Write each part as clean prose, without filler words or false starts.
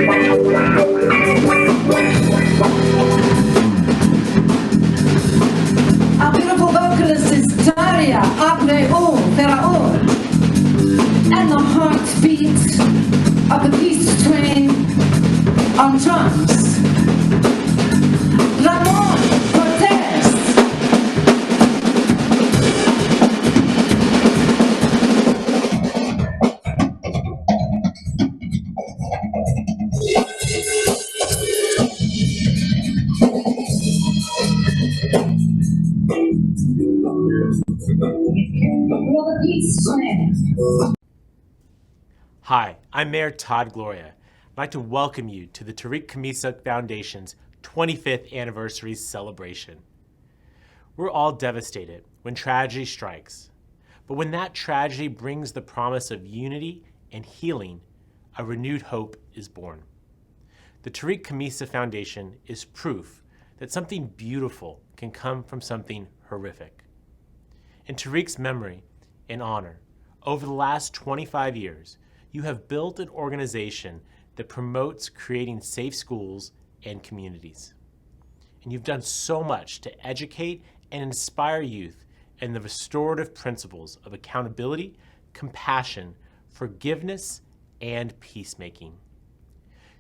Our beautiful vocalist is Daria Abreu Ferraor, and the heartbeat of the peace train on drums, Ramon Cortez. Will the peace train. Hi, I'm Mayor Todd Gloria. I'd like to welcome you to the Tariq Kamisa Foundation's 25th anniversary celebration. We're all devastated when tragedy strikes, but when that tragedy brings the promise of unity and healing, a renewed hope is born. The Tariq Kamisa Foundation is proof that something beautiful can come from something horrific. In Tariq's memory and honor, over the last 25 years, you have built an organization that promotes creating safe schools and communities. And you've done so much to educate and inspire youth in the restorative principles of accountability, compassion, forgiveness, and peacemaking.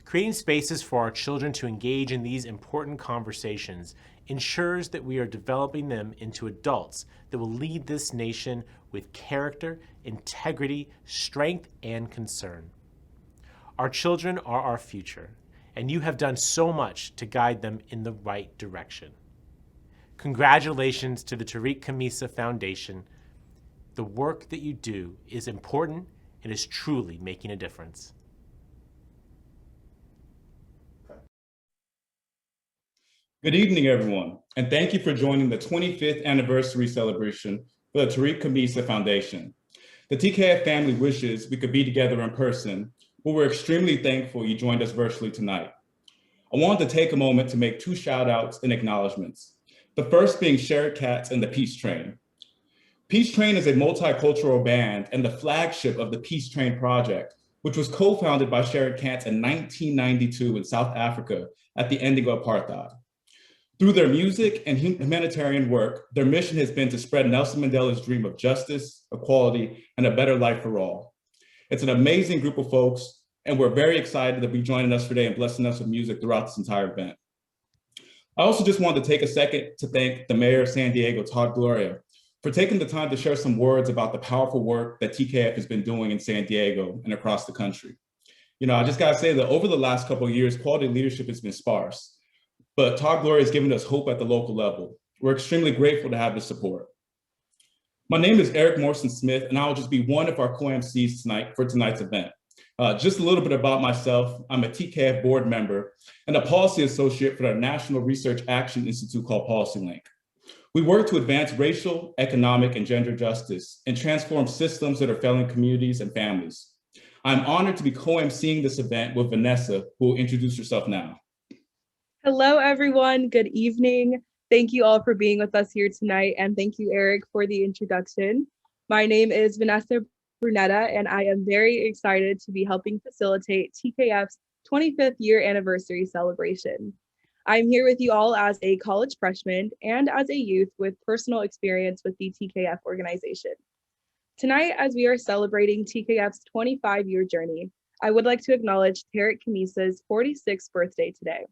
Creating spaces for our children to engage in these important conversations ensures that we are developing them into adults that will lead this nation with character, integrity, strength, and concern. Our children are our future, and you have done so much to guide them in the right direction. Congratulations to the Tariq Kamisa Foundation. The work that you do is important and is truly making a difference. Good evening, everyone, and thank you for joining the 25th anniversary celebration for the Tariq Kamisa Foundation. The TKF family wishes we could be together in person, but we're extremely thankful you joined us virtually tonight. I wanted to take a moment to make two shout outs and acknowledgements. The first being Sherrod Katz and the Peace Train. Peace Train is a multicultural band and the flagship of the Peace Train Project, which was co-founded by Sherrod Katz in 1992 in South Africa at the ending of apartheid. Through their music and humanitarian work, their mission has been to spread Nelson Mandela's dream of justice, equality, and a better life for all. It's an amazing group of folks, and we're very excited to be joining us today and blessing us with music throughout this entire event. I also just wanted to take a second to thank the Mayor of San Diego, Todd Gloria, for taking the time to share some words about the powerful work that TKF has been doing in San Diego and across the country. You know, I just gotta say that over the last couple of years, quality leadership has been sparse. But Todd Gloria has given us hope at the local level. We're extremely grateful to have this support. My name is Eric Morrison Smith, and I'll just be one of our co-MCs tonight for tonight's event. Just a little bit about myself. I'm a TKF board member and a policy associate for the National Research Action Institute called PolicyLink. We work to advance racial, economic, and gender justice and transform systems that are failing communities and families. I'm honored to be co-MCing this event with Vanessa, who will introduce herself now. Hello, everyone. Good evening. Thank you all for being with us here tonight, and thank you, Eric, for the introduction. My name is Vanessa Brunetta, and I am very excited to be helping facilitate TKF's 25th year anniversary celebration. I'm here with you all as a college freshman and as a youth with personal experience with the TKF organization. Tonight, as we are celebrating TKF's 25-year journey, I would like to acknowledge Tariq Kamisa's 46th birthday today.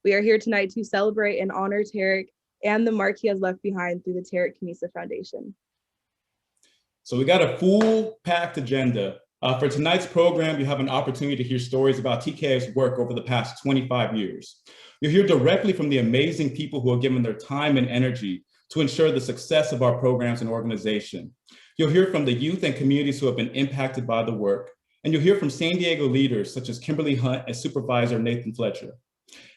We are here tonight to celebrate and honor Tariq and the mark he has left behind through the Tariq Kamisa Foundation. So we got a full-packed agenda. For tonight's program, you have an opportunity to hear stories about TKF's work over the past 25 years. You'll hear directly from the amazing people who have given their time and energy to ensure the success of our programs and organization. You'll hear from the youth and communities who have been impacted by the work, and you'll hear from San Diego leaders such as Kimberly Hunt and Supervisor Nathan Fletcher.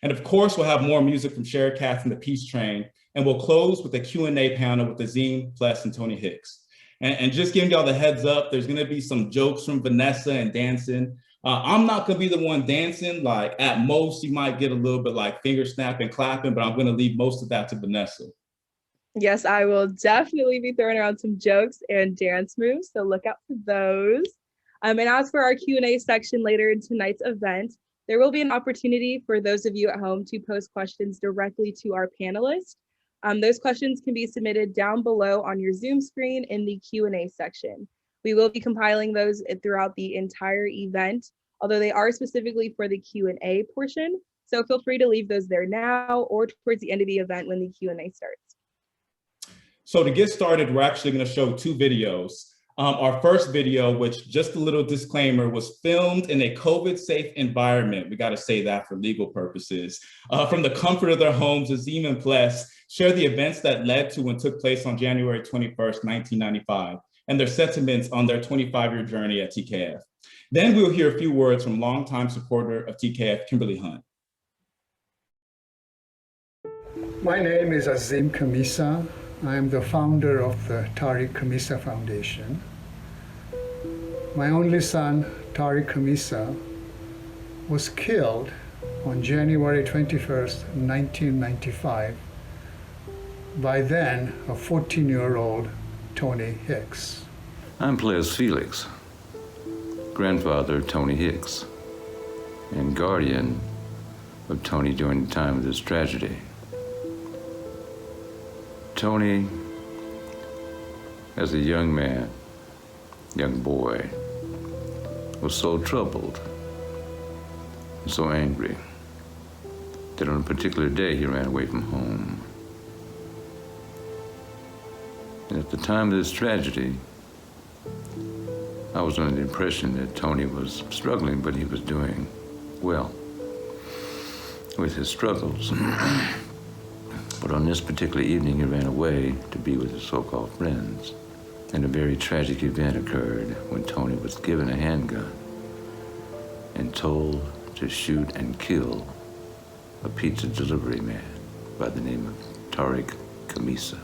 And of course, we'll have more music from Sherrod Katz and the Peace Train, and we'll close with a Q&A panel with Azim, Pless, and Tony Hicks. And just giving y'all the heads up, there's gonna be some jokes from Vanessa and dancing. I'm not gonna be the one dancing, like at most, you might get a little bit like finger snapping, clapping, but I'm gonna leave most of that to Vanessa. Yes, I will definitely be throwing around some jokes and dance moves, so look out for those. And as for our Q&A section later in tonight's event, There will be an opportunity for those of you at home to post questions directly to our panelists. Those questions can be submitted down below on your Zoom screen in the Q&A section. We will be compiling those throughout the entire event, although they are specifically for the Q&A portion. So feel free to leave those there now or towards the end of the event when the Q&A starts. So to get started, we're actually going to show two videos. Our first video, which, just a little disclaimer, was filmed in a COVID-safe environment. We got to say that for legal purposes. From the comfort of their homes, Azim and Pless share the events that led to and took place on January 21st, 1995, and their sentiments on their 25-year journey at TKF. Then we'll hear a few words from longtime supporter of TKF, Kimberly Hunt. My name is Azim Khamisa. I am the founder of the Tariq Khamisa Foundation. My only son, Tariq Khamisa, was killed on January 21st, 1995, by then a 14-year-old Tony Hicks. I'm Ples Felix, grandfather of Tony Hicks, and guardian of Tony during the time of this tragedy. Tony, as a young man, young boy, was so troubled and so angry that on a particular day he ran away from home. And at the time of this tragedy, I was under the impression that Tony was struggling, but he was doing well with his struggles. But on this particular evening, he ran away to be with his so-called friends. And a very tragic event occurred when Tony was given a handgun and told to shoot and kill a pizza delivery man by the name of Tariq Khamisa.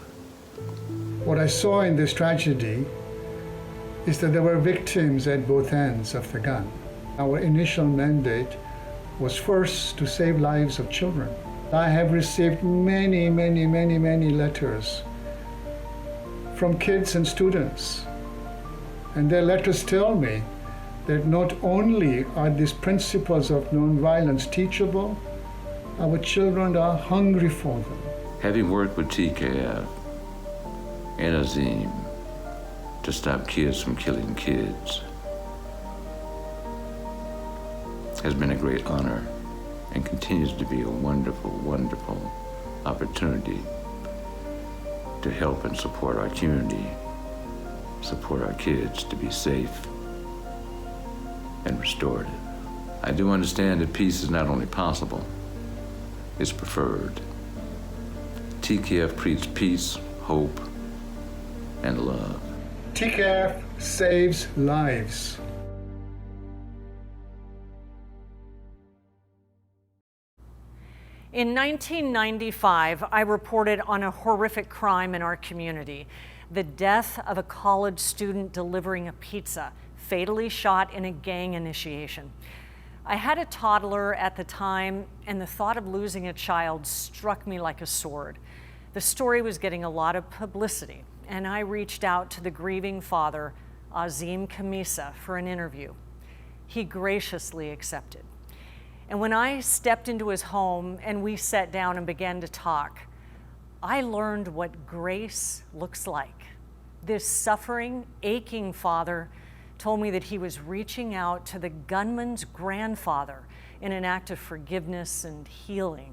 What I saw in this tragedy is that there were victims at both ends of the gun. Our initial mandate was first to save lives of children. I have received many letters from kids and students. And their letters tell me that not only are these principles of nonviolence teachable, our children are hungry for them. Having worked with TKF and Azim to stop kids from killing kids has been a great honor and continues to be a wonderful, wonderful opportunity to help and support our community, support our kids to be safe and restorative. I do understand that peace is not only possible, it's preferred. TKF preaches peace, hope, and love. TKF saves lives. In 1995, I reported on a horrific crime in our community, the death of a college student delivering a pizza, fatally shot in a gang initiation. I had a toddler at the time, and the thought of losing a child struck me like a sword. The story was getting a lot of publicity, and I reached out to the grieving father, Azim Khamisa, for an interview. He graciously accepted. And when I stepped into his home and we sat down and began to talk, I learned what grace looks like. This suffering, aching father told me that he was reaching out to the gunman's grandfather in an act of forgiveness and healing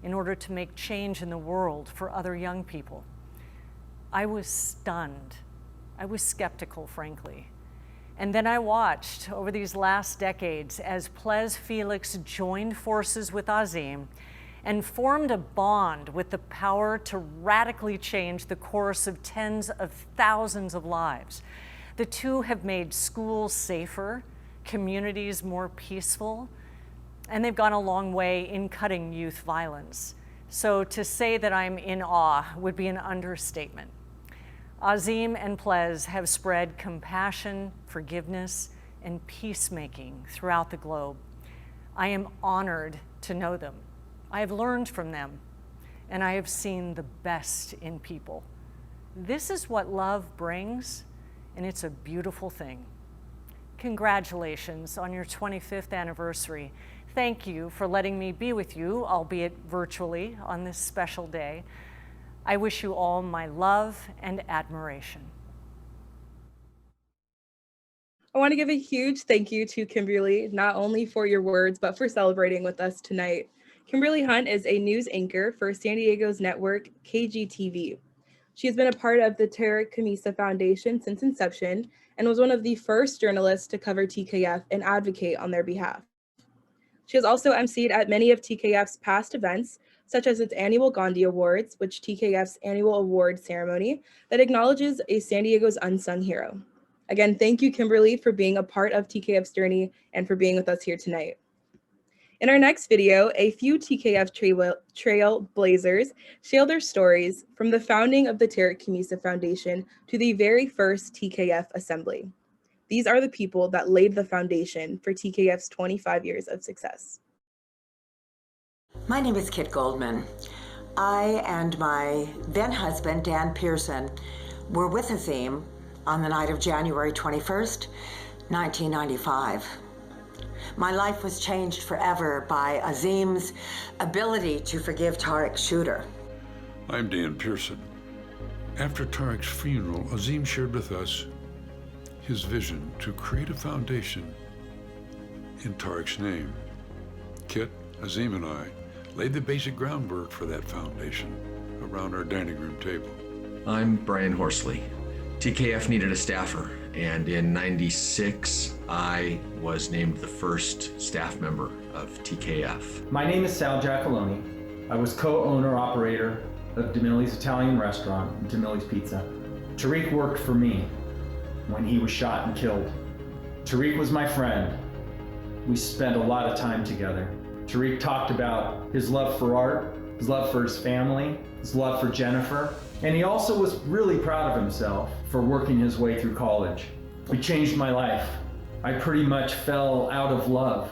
in order to make change in the world for other young people. I was stunned. I was skeptical, frankly. And then I watched over these last decades as Ples Felix joined forces with Azim and formed a bond with the power to radically change the course of tens of thousands of lives. The two have made schools safer, communities more peaceful, and they've gone a long way in cutting youth violence. So to say that I'm in awe would be an understatement. Azim and Ples have spread compassion, forgiveness, and peacemaking throughout the globe. I am honored to know them. I have learned from them, and I have seen the best in people. This is what love brings, and it's a beautiful thing. Congratulations on your 25th anniversary. thank you for letting me be with you, albeit virtually, on this special day. I wish you all my love and admiration. I want to give a huge thank you to Kimberly, not only for your words, but for celebrating with us tonight. Kimberly Hunt is a news anchor for San Diego's network, KGTV. She has been a part of the Tarek Kamisa Foundation since inception and was one of the first journalists to cover TKF and advocate on their behalf. She has also emceed at many of TKF's past events, such as its annual Gandhi Awards, which TKF's annual award ceremony that acknowledges a San Diego's unsung hero. Again, thank you, Kimberly, for being a part of TKF's journey and for being with us here tonight. In our next video, a few TKF trailblazers share their stories from the founding of the Tarek Kamisa Foundation to the very first TKF assembly. These are the people that laid the foundation for TKF's 25 years of success. My name is Kit Goldman. I and my then husband, Dan Pearson, were with Azim on the night of January 21st, 1995. My life was changed forever by Azim's ability to forgive Tarek's shooter. I'm Dan Pearson. After Tarek's funeral, Azim shared with us his vision to create a foundation in Tarek's name. Kit, Azim, and I laid the basic groundwork for that foundation around our dining room table. I'm Brian Horsley. TKF needed a staffer, and in '96, I was named the first staff member of TKF. My name is Sal Giacalone. I was co-owner-operator of DeMille's Italian Restaurant and DeMille's Pizza. Tariq worked for me when he was shot and killed. Tariq was my friend. We spent a lot of time together. Tariq talked about his love for art, his love for his family, his love for Jennifer, and he also was really proud of himself for working his way through college. It changed my life. I pretty much fell out of love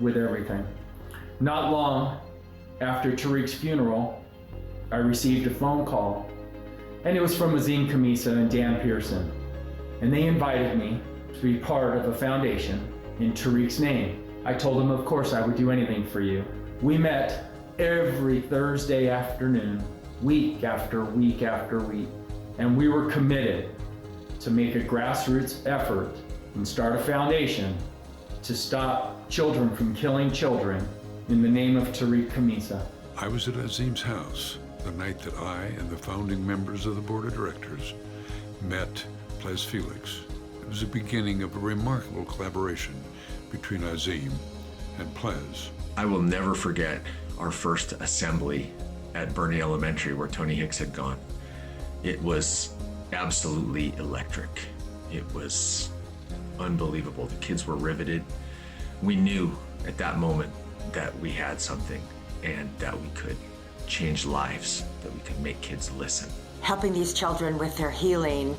with everything. Not long after Tariq's funeral, I received a phone call, and it was from Azim Kamisa and Dan Pearson, and they invited me to be part of a foundation in Tariq's name. I told them, of course, I would do anything for you. We met every Thursday afternoon, week after week after week, and we were committed to make a grassroots effort and start a foundation to stop children from killing children in the name of Tariq Kamisa. I was at Azim's house the night that I and the founding members of the board of directors met Ples Felix. It was the beginning of a remarkable collaboration between Azim and Ples. I will never forget our first assembly at Burney Elementary where Tony Hicks had gone. It was absolutely electric. It was unbelievable. The kids were riveted. We knew at that moment that we had something and that we could change lives, that we could make kids listen. Helping these children with their healing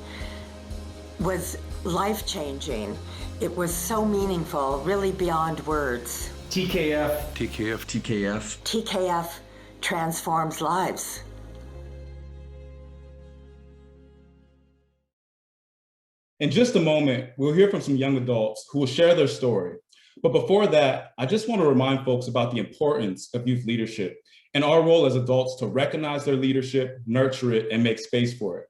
was life-changing. It was so meaningful, really beyond words. TKF. TKF. TKF. TKF transforms lives. In just a moment, we'll hear from some young adults who will share their story. But before that, I just want to remind folks about the importance of youth leadership and our role as adults to recognize their leadership, nurture it, and make space for it.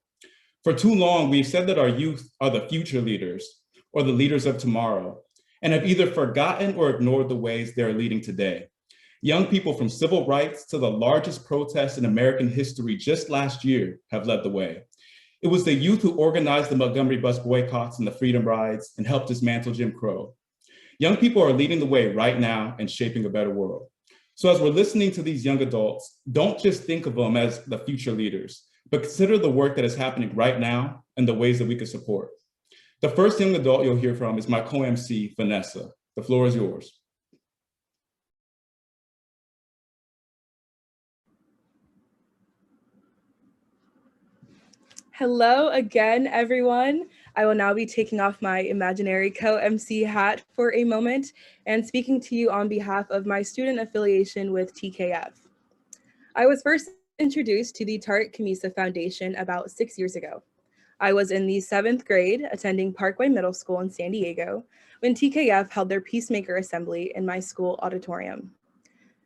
For too long, we've said that our youth are the future leaders or the leaders of tomorrow, and have either forgotten or ignored the ways they're leading today. Young people from civil rights to the largest protest in American history just last year have led the way. It was the youth who organized the Montgomery bus boycotts and the freedom rides and helped dismantle Jim Crow. Young people are leading the way right now and shaping a better world. So as we're listening to these young adults, don't just think of them as the future leaders, but consider the work that is happening right now and the ways that we can support. The first young adult you'll hear from is my co-MC, Vanessa. The floor is yours. Hello again, everyone. I will now be taking off my imaginary co-MC hat for a moment and speaking to you on behalf of my student affiliation with TKF. I was first introduced to the Tarek Kamisa Foundation about 6 years ago. I was in the 7th grade attending Parkway Middle School in San Diego when TKF held their Peacemaker Assembly in my school auditorium.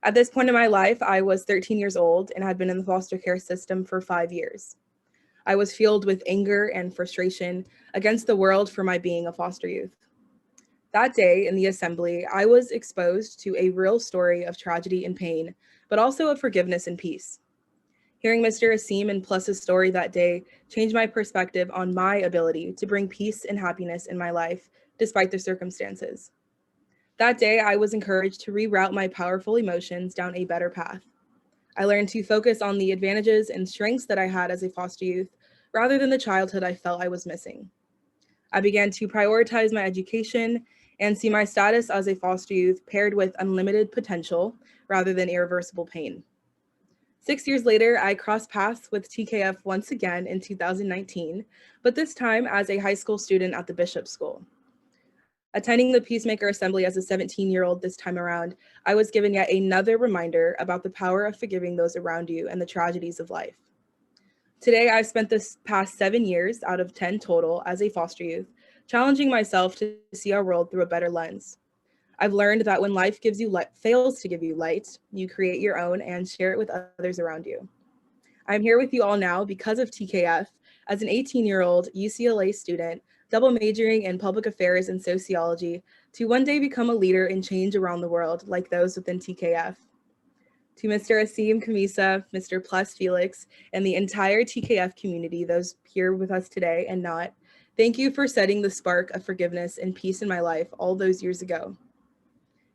At this point in my life, I was 13 years old and had been in the foster care system for 5 years. I was filled with anger and frustration against the world for my being a foster youth. That day in the assembly, I was exposed to a real story of tragedy and pain, but also of forgiveness and peace. Hearing Mr. Asim and Plus's story that day changed my perspective on my ability to bring peace and happiness in my life, despite the circumstances. That day, I was encouraged to reroute my powerful emotions down a better path. I learned to focus on the advantages and strengths that I had as a foster youth, rather than the childhood I felt I was missing. I began to prioritize my education and see my status as a foster youth paired with unlimited potential rather than irreversible pain. 6 years later, I crossed paths with TKF once again in 2019, but this time as a high school student at the Bishop School. Attending the Peacemaker Assembly as a 17-year-old this time around, I was given yet another reminder about the power of forgiving those around you and the tragedies of life. Today, I've spent this past 7 years out of 10 total as a foster youth, challenging myself to see our world through a better lens. I've learned that when life fails to give you light, you create your own and share it with others around you. I'm here with you all now because of TKF as an 18-year-old UCLA student, double majoring in public affairs and sociology, to one day become a leader in change around the world like those within TKF. To Mr. Asim Kamisa, Mr. Plus Felix, and the entire TKF community, those here with us today and not, thank you for setting the spark of forgiveness and peace in my life all those years ago.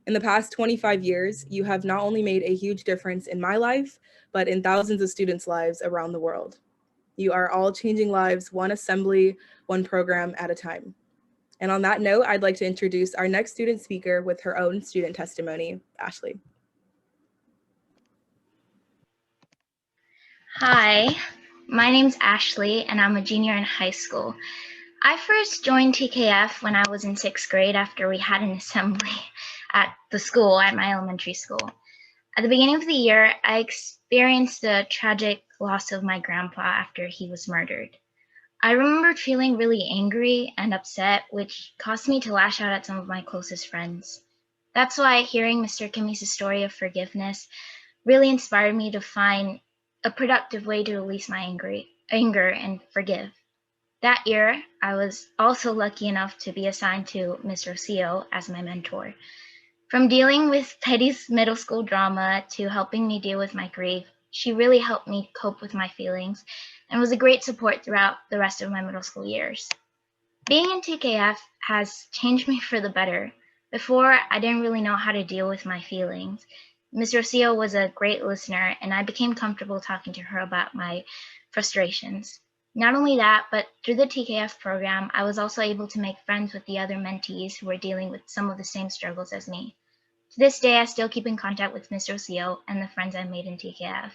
In the past 25 years, you have not only made a huge difference in my life, but in thousands of students' lives around the world. You are all changing lives one assembly, one program at a time. And on that note, I'd like to introduce our next student speaker with her own student testimony, Ashley. Hi, my name's Ashley, and I'm a junior in high school. I first joined TKF when I was in 6th grade after we had an assembly at the school, at my elementary school. At the beginning of the year, I experienced the tragic loss of my grandpa after he was murdered. I remembered feeling really angry and upset, which caused me to lash out at some of my closest friends. That's why hearing Mr. Kimi's story of forgiveness really inspired me to find a productive way to release my anger and forgive. That year, I was also lucky enough to be assigned to Mr. Rocio as my mentor. From dealing with petty middle school drama to helping me deal with my grief, she really helped me cope with my feelings and was a great support throughout the rest of my middle school years. Being in TKF has changed me for the better. Before, I didn't really know how to deal with my feelings. Ms. Rocio was a great listener, and I became comfortable talking to her about my frustrations. Not only that, but through the TKF program, I was also able to make friends with the other mentees who were dealing with some of the same struggles as me. To this day, I still keep in contact with Ms. Rocio and the friends I made in TKF.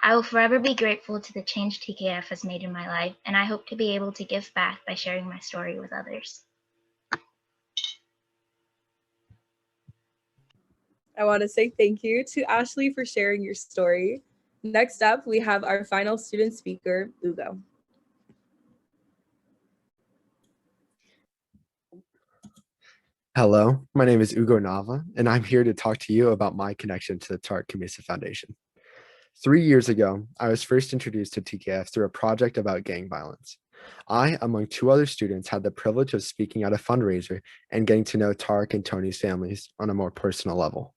I will forever be grateful to the change TKF has made in my life, and I hope to be able to give back by sharing my story with others. I want to say thank you to Ashley for sharing your story. Next up, we have our final student speaker, Ugo. Hello, my name is Ugo Nava, and I'm here to talk to you about my connection to the Tariq Kamisa Foundation. 3 years ago, I was first introduced to TKF through a project about gang violence. I, among 2 other students, had the privilege of speaking at a fundraiser and getting to know Tariq and Tony's families on a more personal level.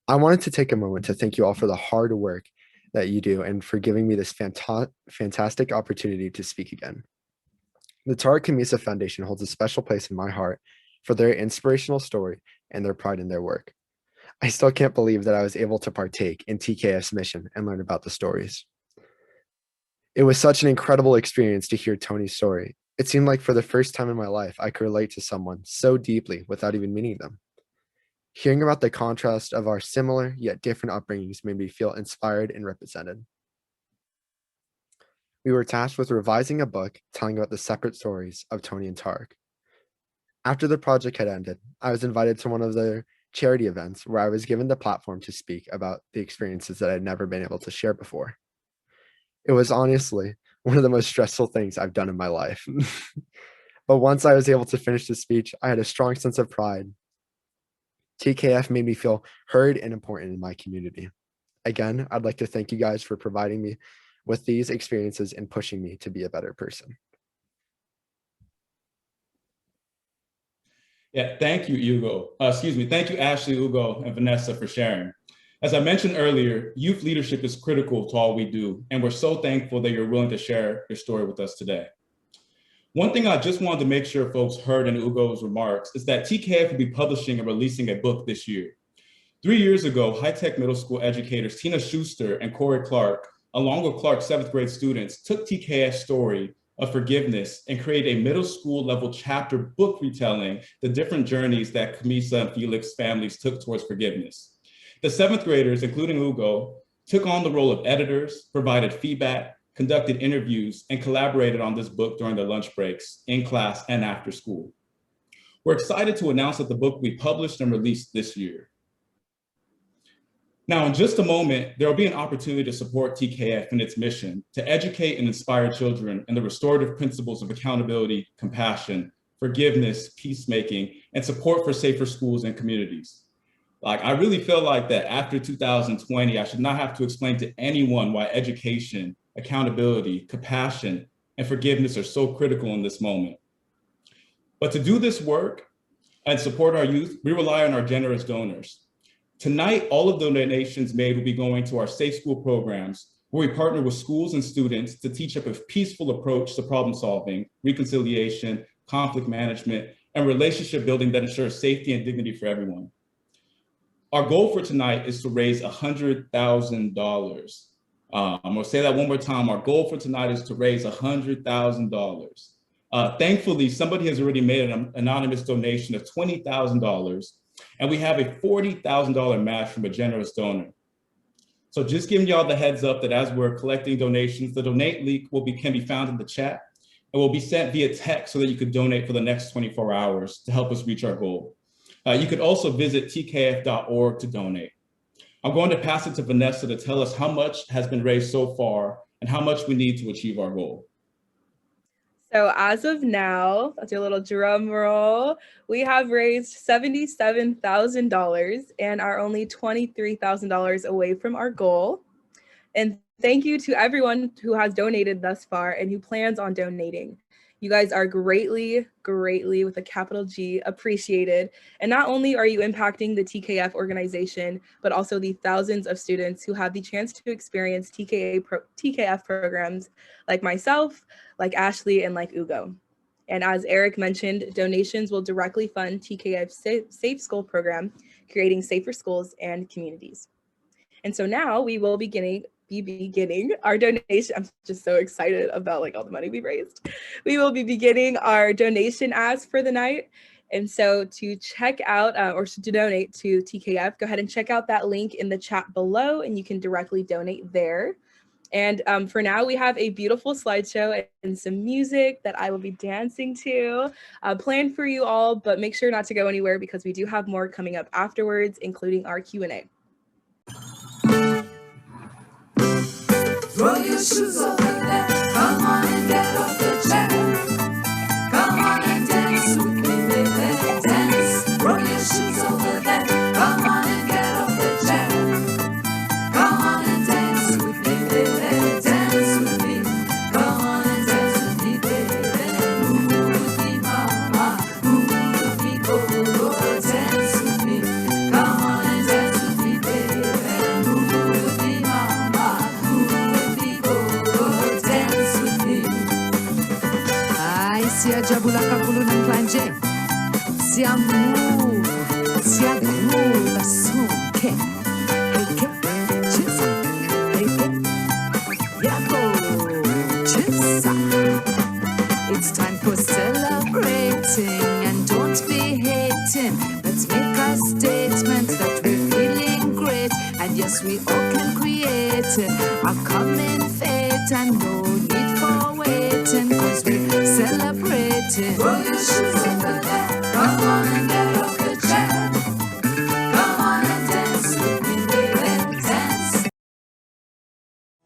I wanted to take a moment to thank you all for the hard work that you do and for giving me this fantastic opportunity to speak again. The Tariq Kamisa Foundation holds a special place in my heart for their inspirational story and their pride in their work. I still can't believe that I was able to partake in TKF's mission and learn about the stories. It was such an incredible experience to hear Tony's story. It seemed like for the first time in my life, I could relate to someone so deeply without even meeting them. Hearing about the contrast of our similar yet different upbringings made me feel inspired and represented. We were tasked with revising a book telling about the separate stories of Tony and Tariq. After the project had ended, I was invited to one of their charity events where I was given the platform to speak about the experiences that I'd never been able to share before. It was honestly one of the most stressful things I've done in my life. But once I was able to finish the speech, I had a strong sense of pride. TKF made me feel heard and important in my community. Again, I'd like to thank you guys for providing me with these experiences and pushing me to be a better person. Yeah, thank you, Thank you, Ashley, Ugo, and Vanessa for sharing. As I mentioned earlier, youth leadership is critical to all we do, and we're so thankful that you're willing to share your story with us today. One thing I just wanted to make sure folks heard in Ugo's remarks is that TKF will be publishing and releasing a book this year. 3 years ago, high-tech middle school educators Tina Schuster and Corey Clark, along with Clark's 7th grade students, took TKF's story of forgiveness and created a middle school level chapter book retelling the different journeys that Camisa and Felix families took towards forgiveness. The 7th graders, including Ugo, took on the role of editors, provided feedback, conducted interviews, and collaborated on this book during their lunch breaks, in class, and after school. We're excited to announce that the book will be published and released this year. Now, in just a moment, there will be an opportunity to support TKF in its mission to educate and inspire children in the restorative principles of accountability, compassion, forgiveness, peacemaking, and support for safer schools and communities. I really feel like that after 2020, I should not have to explain to anyone why education, accountability, compassion, and forgiveness are so critical in this moment. But to do this work and support our youth, we rely on our generous donors. Tonight, all of the donations made will be going to our Safe School programs, where we partner with schools and students to teach up a peaceful approach to problem solving, reconciliation, conflict management, and relationship building that ensures safety and dignity for everyone. Our goal for tonight is to raise $100,000. I'm gonna say that one more time. Our goal for tonight is to raise $100,000. Thankfully, somebody has already made an anonymous donation of $20,000, and we have a $40,000 match from a generous donor. So just giving y'all the heads up that as we're collecting donations, the donate link can be found in the chat and will be sent via text so that you could donate for the next 24 hours to help us reach our goal. You could also visit tkf.org to donate. I'm going to pass it to Vanessa to tell us how much has been raised so far and how much we need to achieve our goal. So as of now, that's your little drum roll, we have raised $77,000 and are only $23,000 away from our goal. And thank you to everyone who has donated thus far and who plans on donating. You guys are greatly, greatly, with a capital G, appreciated. And not only are you impacting the TKF organization, but also the thousands of students who have the chance to experience TKF programs like myself, like Ashley, and like Ugo. And as Eric mentioned, donations will directly fund TKF's Safe School program, creating safer schools and communities. And so now we will be beginning our donation. I'm just so excited about all the money we raised. We will be beginning our donation ask for the night. And so to check out or to donate to TKF, go ahead and check out that link in the chat below and you can directly donate there. And for now, we have a beautiful slideshow and some music that I will be dancing to planned for you all, but make sure not to go anywhere because we do have more coming up afterwards, including our Q&A. Throw your shoes over there. Come on and get off the chair. Come on and dance with me, baby. Dance. Throw your shoes over there. Come on and get off the chair. Come on and dance with me, baby. Dance with me. Come on and dance with me, baby. Move with me, mama. Move with me, go, go. Dance with me. Come on and dance with me, baby. Move with me, mama. Sia jabula kakulu ng klanje, sia move, sia groove, suke, heke, chisa, heke, yako, chisa. It's time for celebrating and don't be hating. Let's make a statement that we're feeling great. And yes, we all can create a common fate and no need for waiting, cause we're celebrating. Throw your shoes over there. Come on and get off the chair. Come on and dance with me, baby. Dance.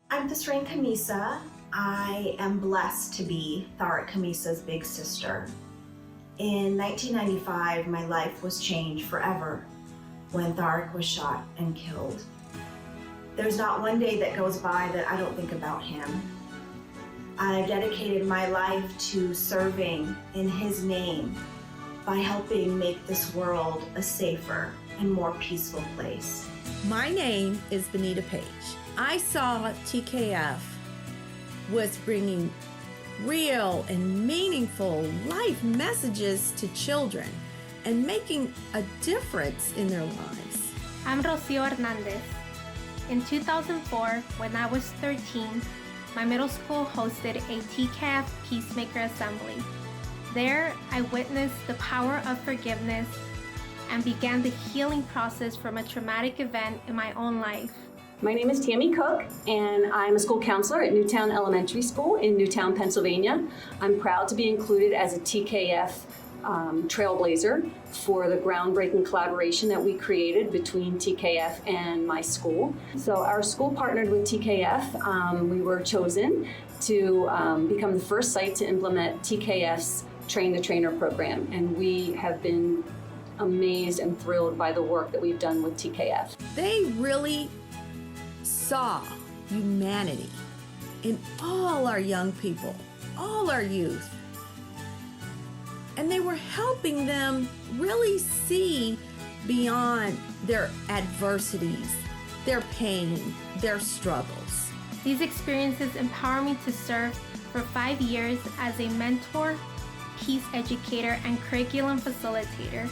I'm Thesrain Camisa. I am blessed to be Tharik Camisa's big sister. In 1995, my life was changed forever when Tariq was shot and killed. There's not one day that goes by that I don't think about him. I dedicated my life to serving in his name by helping make this world a safer and more peaceful place. My name is Benita Page. I saw TKF was bringing real and meaningful life messages to children and making a difference in their lives. I'm Rocio Hernandez. In 2004, when I was 13, my middle school hosted a TKF Peacemaker Assembly. There, I witnessed the power of forgiveness and began the healing process from a traumatic event in my own life. My name is Tammy Cook, and I'm a school counselor at Newtown Elementary School in Newtown, Pennsylvania. I'm proud to be included as a TKF trailblazer for the groundbreaking collaboration that we created between TKF and my school. So our school partnered with TKF. We were chosen to become the first site to implement TKF's Train the Trainer program, and we have been amazed and thrilled by the work that we've done with TKF. They really saw humanity in all our young people, all our youth. And they were helping them really see beyond their adversities, their pain, their struggles. These experiences empower me to serve for 5 years as a mentor, peace educator, and curriculum facilitator.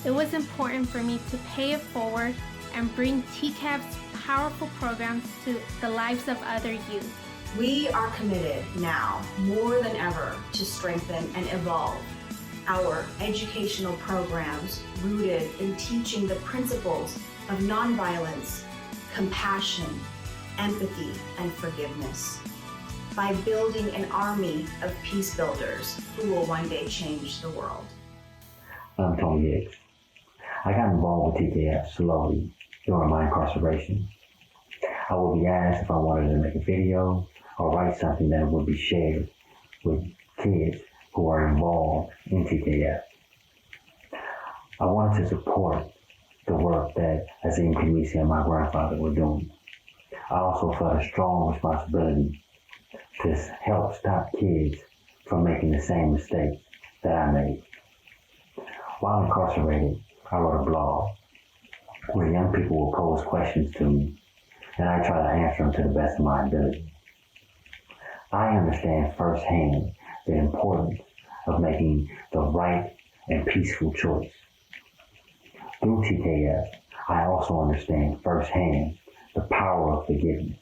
It was important for me to pay it forward and bring TKF's powerful programs to the lives of other youth. We are committed now, more than ever, to strengthen and evolve our educational programs rooted in teaching the principles of nonviolence, compassion, empathy, and forgiveness, by building an army of peace builders who will one day change the world. I'm Tony Hicks. I got involved with TKF slowly during my incarceration. I would be asked if I wanted to make a video or write something that would be shared with kids who are involved in TKF. I wanted to support the work that Azim Khamisi and my grandfather were doing. I also felt a strong responsibility to help stop kids from making the same mistakes that I made. While incarcerated, I wrote a blog where young people will pose questions to me, and I try to answer them to the best of my ability. I understand firsthand the importance of making the right and peaceful choice. Through TKF, I also understand firsthand the power of forgiveness.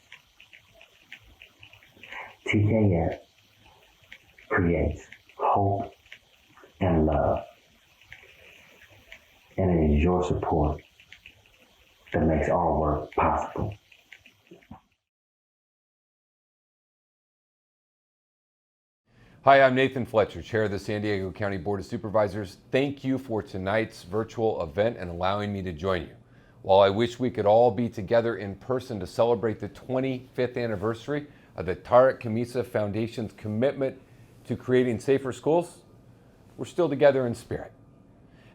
TKF creates hope and love, and it is your support that makes our work possible. Hi, I'm Nathan Fletcher, Chair of the San Diego County Board of Supervisors. Thank you for tonight's virtual event and allowing me to join you. While I wish we could all be together in person to celebrate the 25th anniversary of the Tariq Khamisa Foundation's commitment to creating safer schools, we're still together in spirit.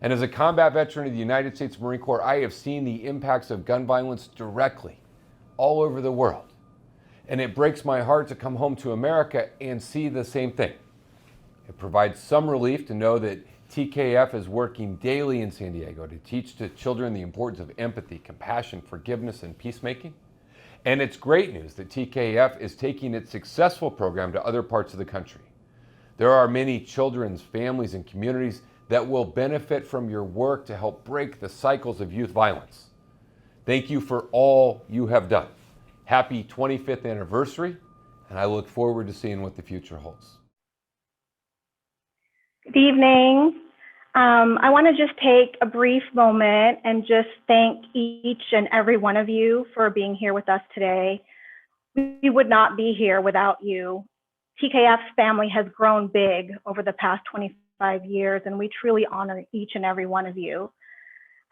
And as a combat veteran of the United States Marine Corps, I have seen the impacts of gun violence directly all over the world. And it breaks my heart to come home to America and see the same thing. It provides some relief to know that TKF is working daily in San Diego to teach to children the importance of empathy, compassion, forgiveness, and peacemaking. And it's great news that TKF is taking its successful program to other parts of the country. There are many children's families and communities that will benefit from your work to help break the cycles of youth violence. Thank you for all you have done. Happy 25th anniversary, and I look forward to seeing what the future holds. Good evening. I want to just take a brief moment and just thank each and every one of you for being here with us today. We would not be here without you. TKF's family has grown big over the past 25 years, and we truly honor each and every one of you.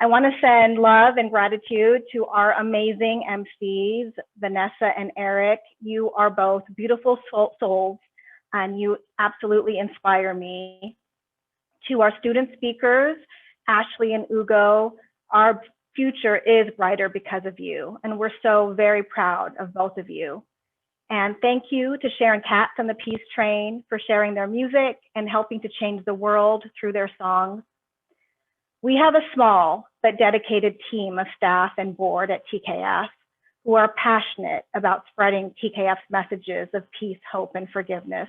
I want to send love and gratitude to our amazing MCs, Vanessa and Eric. You are both beautiful souls, and you absolutely inspire me. To our student speakers, Ashley and Ugo, our future is brighter because of you, and we're so very proud of both of you. And thank you to Sharon Katz and the Peace Train for sharing their music and helping to change the world through their songs. We have a small but dedicated team of staff and board at TKF who are passionate about spreading TKF's messages of peace, hope, and forgiveness.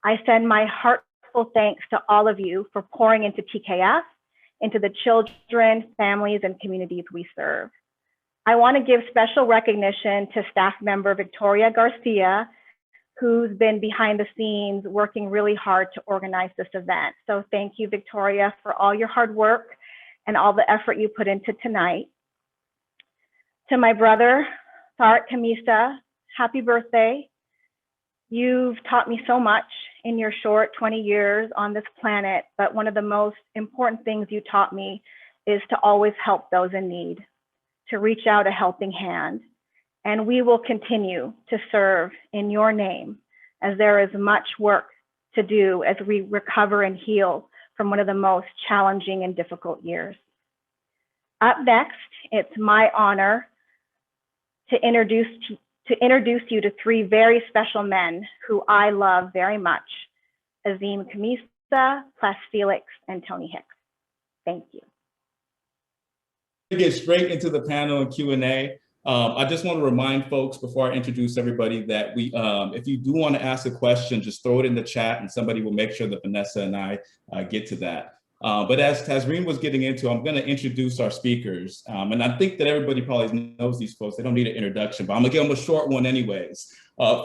I send my heartfelt thanks to all of you for pouring into TKF, into the children, families, and communities we serve. I want to give special recognition to staff member Victoria Garcia, who's been behind the scenes working really hard to organize this event. So thank you, Victoria, for all your hard work and all the effort you put into tonight. To my brother, Tariq Kamisa, happy birthday. You've taught me so much in your short 20 years on this planet, but one of the most important things you taught me is to always help those in need, to reach out a helping hand. And we will continue to serve in your name, as there is much work to do as we recover and heal from one of the most challenging and difficult years. Up next, it's my honor to introduce you to three very special men who I love very much: Azim Kamisa, Plas Felix, and Tony Hicks. Thank you. To get straight into the panel and Q&A, I just want to remind folks before I introduce everybody that if you do want to ask a question, just throw it in the chat and somebody will make sure that Vanessa and I get to that. But as Tazreen was getting into, I'm going to introduce our speakers. And I think that everybody probably knows these folks. They don't need an introduction, but I'm going to give them a short one anyways.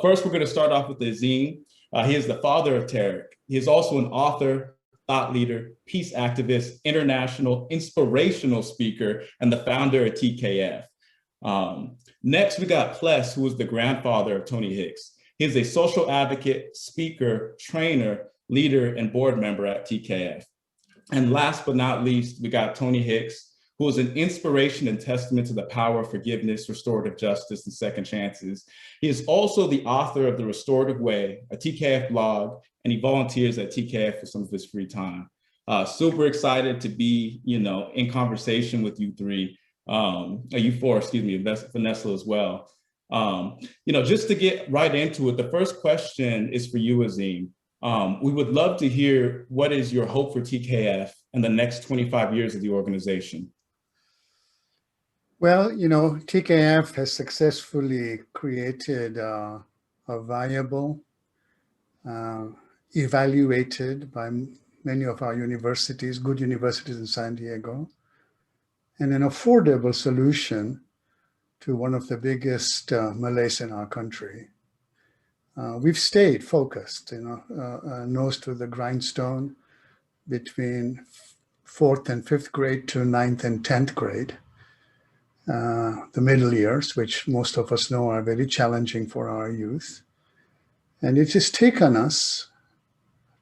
First, we're going to start off with Azim. He is the father of Tariq. He is also an author, thought leader, peace activist, international inspirational speaker, and the founder of TKF. Next, we got Ples, who is the grandfather of Tony Hicks. He is a social advocate, speaker, trainer, leader, and board member at TKF. And last but not least, we got Tony Hicks, who is an inspiration and testament to the power of forgiveness, restorative justice, and second chances. He is also the author of The Restorative Way, a TKF blog, and he volunteers at TKF for some of his free time. Super excited to be, in conversation with you three, you four, excuse me, Vanessa as well. Just to get right into it, the first question is for you, Azim. We would love to hear what is your hope for TKF in the next 25 years of the organization? Well, TKF has successfully created a viable, evaluated by many of our universities, good universities in San Diego, and an affordable solution to one of the biggest malaise in our country. We've stayed focused, nose to the grindstone between 4th and 5th grade to 9th and 10th grade. The middle years, which most of us know are very challenging for our youth. And it has taken us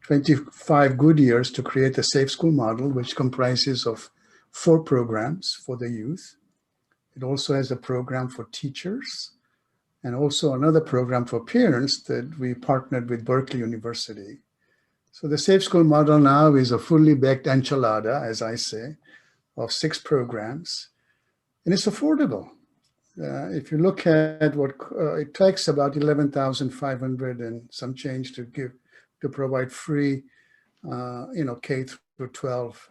25 good years to create a safe school model, which comprises of 4 programs for the youth. It also has a program for teachers and also another program for parents that we partnered with Berkeley University. So the Safe School model now is a fully baked enchilada, as I say, of 6 programs, and it's affordable. If you look at what it takes, about $11,500 and some change to provide free, K through 12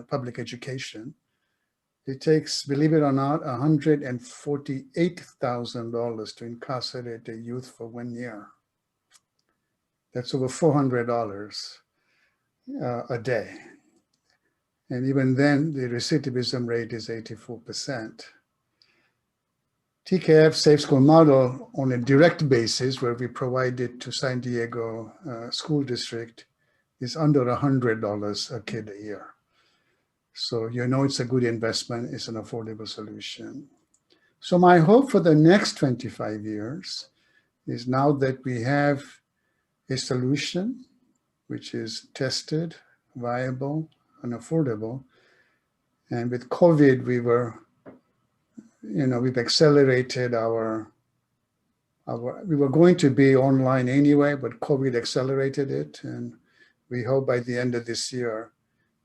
public education. It takes, believe it or not, $148,000 to incarcerate a youth for 1 year. That's over $400 a day. And even then, the recidivism rate is 84%. TKF Safe School model on a direct basis, where we provide it to San Diego School District, is under $100 a kid a year. So it's a good investment, it's an affordable solution. So my hope for the next 25 years is, now that we have a solution which is tested, viable, and affordable, and with COVID, we've accelerated we were going to be online anyway, but COVID accelerated it, and we hope by the end of this year,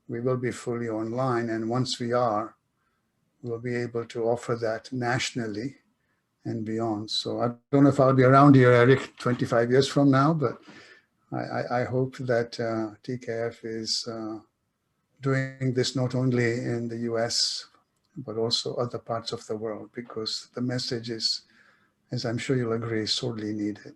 we will be fully online. And once we are, we'll be able to offer that nationally and beyond. So I don't know if I'll be around here, Eric, 25 years from now, but I hope that TKF is doing this not only in the US, but also other parts of the world, because the message is, as I'm sure you'll agree, sorely needed.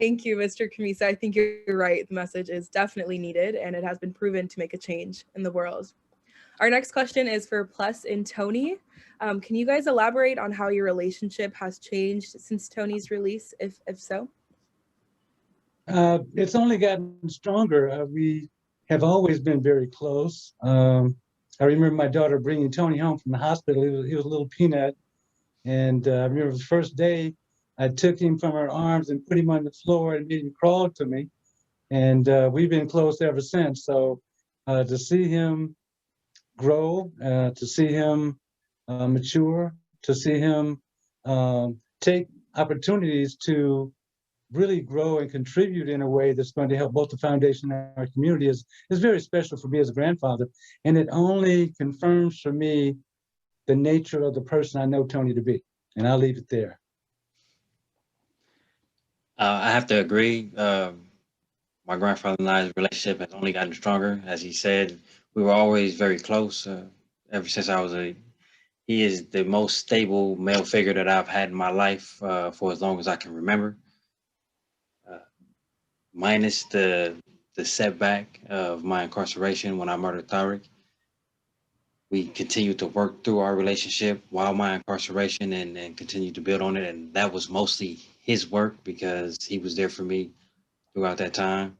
Thank you, Mr. Kamisa. I think you're right. The message is definitely needed, and it has been proven to make a change in the world. Our next question is for Plus and Tony. Can you guys elaborate on how your relationship has changed since Tony's release, if so? It's only gotten stronger. We have always been very close. I remember my daughter bringing Tony home from the hospital. He was a little peanut. And I remember the first day, I took him from her arms and put him on the floor and made him crawl to me. And we've been close ever since. So to see him grow, to see him mature, to see him take opportunities to really grow and contribute in a way that's going to help both the foundation and our community is very special for me as a grandfather. And it only confirms for me the nature of the person I know Tony to be. And I'll leave it there. I have to agree. My grandfather and I's relationship has only gotten stronger. As he said, we were always very close. Ever since he is the most stable male figure that I've had in my life for as long as I can remember. Minus the setback of my incarceration when I murdered Tariq. We continued to work through our relationship while my incarceration and continued to build on it. And that was mostly his work because he was there for me throughout that time.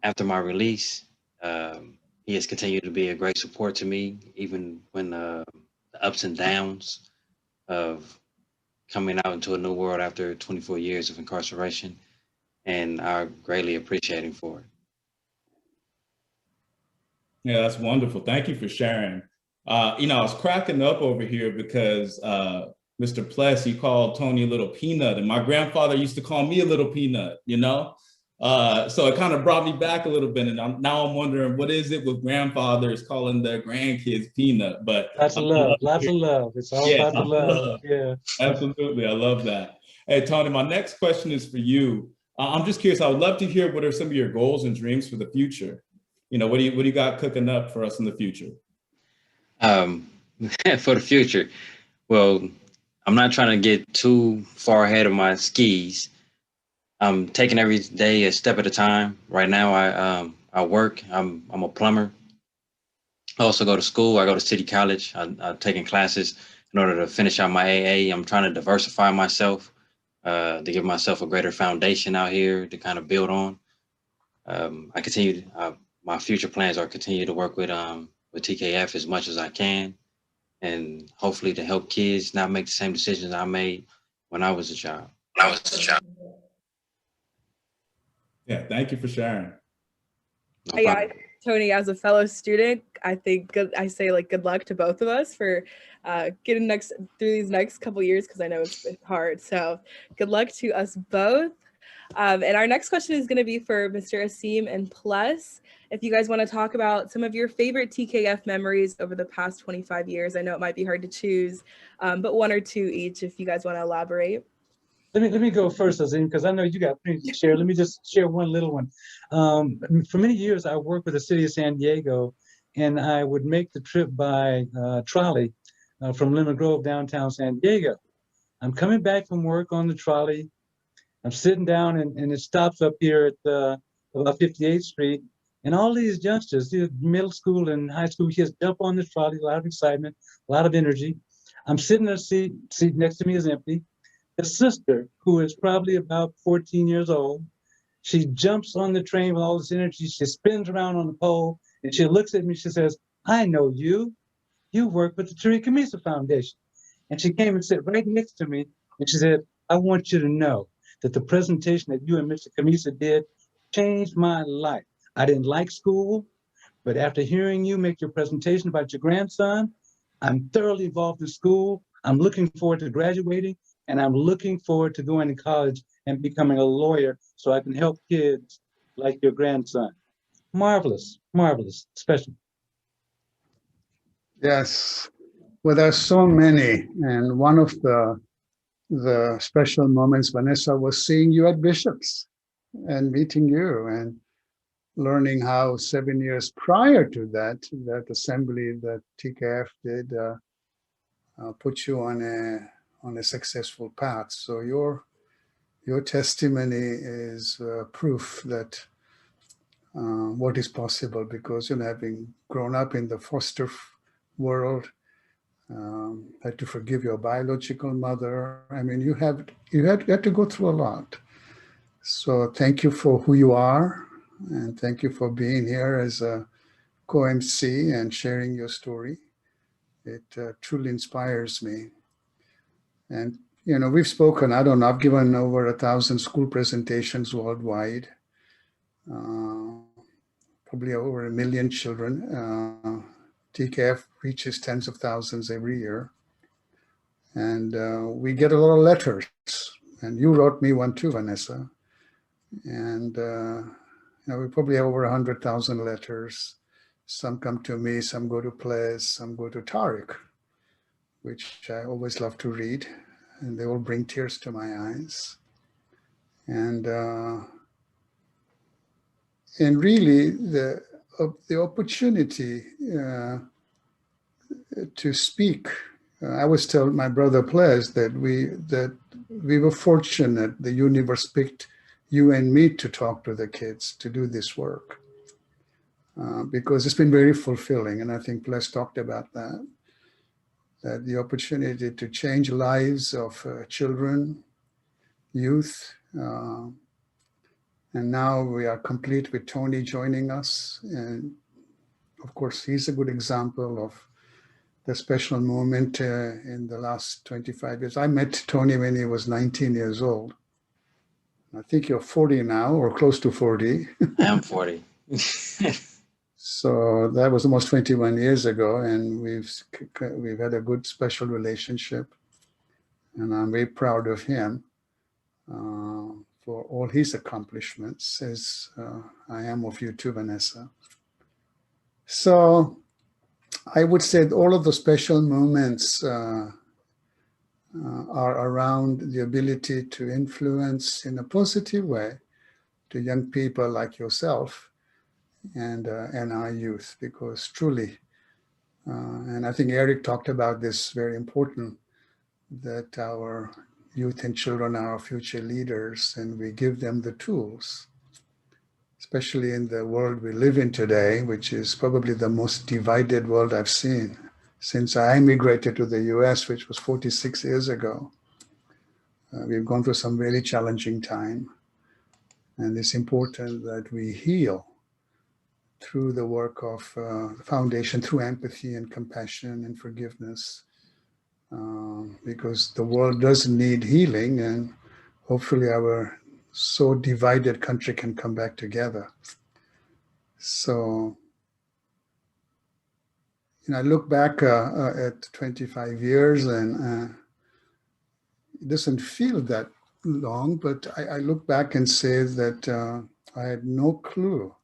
After my release, he has continued to be a great support to me, even when the ups and downs of coming out into a new world after 24 years of incarceration. And I greatly appreciate him for it. Yeah, that's wonderful. Thank you for sharing. I was cracking up over here because Mr. Pless, he called Tony a little peanut, and my grandfather used to call me a little peanut, So it kind of brought me back a little bit, and now I'm wondering, what is it with grandfathers calling their grandkids peanut? But lots of love, lots of love. It's all about the love. Yeah, absolutely. I love that. Hey, Tony, my next question is for you. I'm just curious. I would love to hear what are some of your goals and dreams for the future. What do you got cooking up for us in the future? For the future, well, I'm not trying to get too far ahead of my skis. I'm taking every day a step at a time. Right now, I work. I'm a plumber. I also go to school. I go to City College. I'm taking classes in order to finish out my AA. I'm trying to diversify myself to give myself a greater foundation out here to kind of build on. My future plans are continue to work with TKF as much as I can, and hopefully to help kids not make the same decisions I made when I was a child. Yeah, thank you for sharing. No Yeah, Tony, as a fellow student, I think I say good luck to both of us for getting through these next couple years, because I know it's been hard. So good luck to us both. And our next question is going to be for Mr. Asim and Plus. If you guys want to talk about some of your favorite TKF memories over the past 25 years, I know it might be hard to choose, but one or two each if you guys want to elaborate. Let me go first, Azim, because I know you got plenty to share. Let me just share one little one. For many years, I worked with the city of San Diego, and I would make the trip by trolley from Lemon Grove, downtown San Diego. I'm coming back from work on the trolley. I'm sitting down, and it stops up here at about 58th Street. And all these youngsters, middle school and high school kids, jump on the trolley, a lot of excitement, a lot of energy. I'm sitting in a seat next to me is empty. The sister, who is probably about 14 years old, she jumps on the train with all this energy. She spins around on the pole, and she looks at me. She says, "I know you. You work with the Tariq Kamisa Foundation." And she came and sat right next to me, and she said, "I want you to know that the presentation that you and Mr. Kamisa did changed my life. I didn't like school, but after hearing you make your presentation about your grandson, I'm thoroughly involved in school. I'm looking forward to graduating, and I'm looking forward to going to college and becoming a lawyer so I can help kids like your grandson. Marvelous, marvelous, special. Yes. Well, there's so many, and one of the special moments, Vanessa, was seeing you at Bishop's and meeting you and learning how 7 years prior to that, that assembly that TKF did put you on a successful path. So your testimony is proof that what is possible, because having grown up in the foster world, had to forgive your biological mother. I mean, you had to go through a lot. So thank you for who you are, and thank you for being here as a co-MC and sharing your story. It truly inspires me. And we've spoken. I don't know. I've given over 1,000 school presentations worldwide. Probably over 1 million children. TKF reaches tens of thousands every year. And we get a lot of letters. And you wrote me one too, Vanessa. And we probably have over 100,000 letters. Some come to me, some go to Ples, some go to Tariq, which I always love to read. And they all bring tears to my eyes. And really, the opportunity to speak. I always tell my brother Ples that we were fortunate. The universe picked you and me to talk to the kids, to do this work, because it's been very fulfilling. And I think Ples talked about that the opportunity to change lives of children, youth, and now we are complete with Tony joining us. And of course, he's a good example of the special moment in the last 25 years. I met Tony when he was 19 years old. I think you're 40 now, or close to 40. I am 40. So that was almost 21 years ago, and we've had a good special relationship. And I'm very proud of him for all his accomplishments, as I am of you too, Vanessa. So I would say that all of the special moments are around the ability to influence in a positive way to young people like yourself and our youth, because truly, and I think Eric talked about this, very important, that our youth and children are our future leaders, and we give them the tools, especially in the world we live in today, which is probably the most divided world I've seen since I immigrated to the US, which was 46 years ago. We've gone through some very challenging time, and it's important that we heal through the work of the foundation, through empathy and compassion and forgiveness, because the world does need healing, and hopefully our so divided country can come back together. So, I look back at 25 years, and it doesn't feel that long, but I look back and say that I had no clue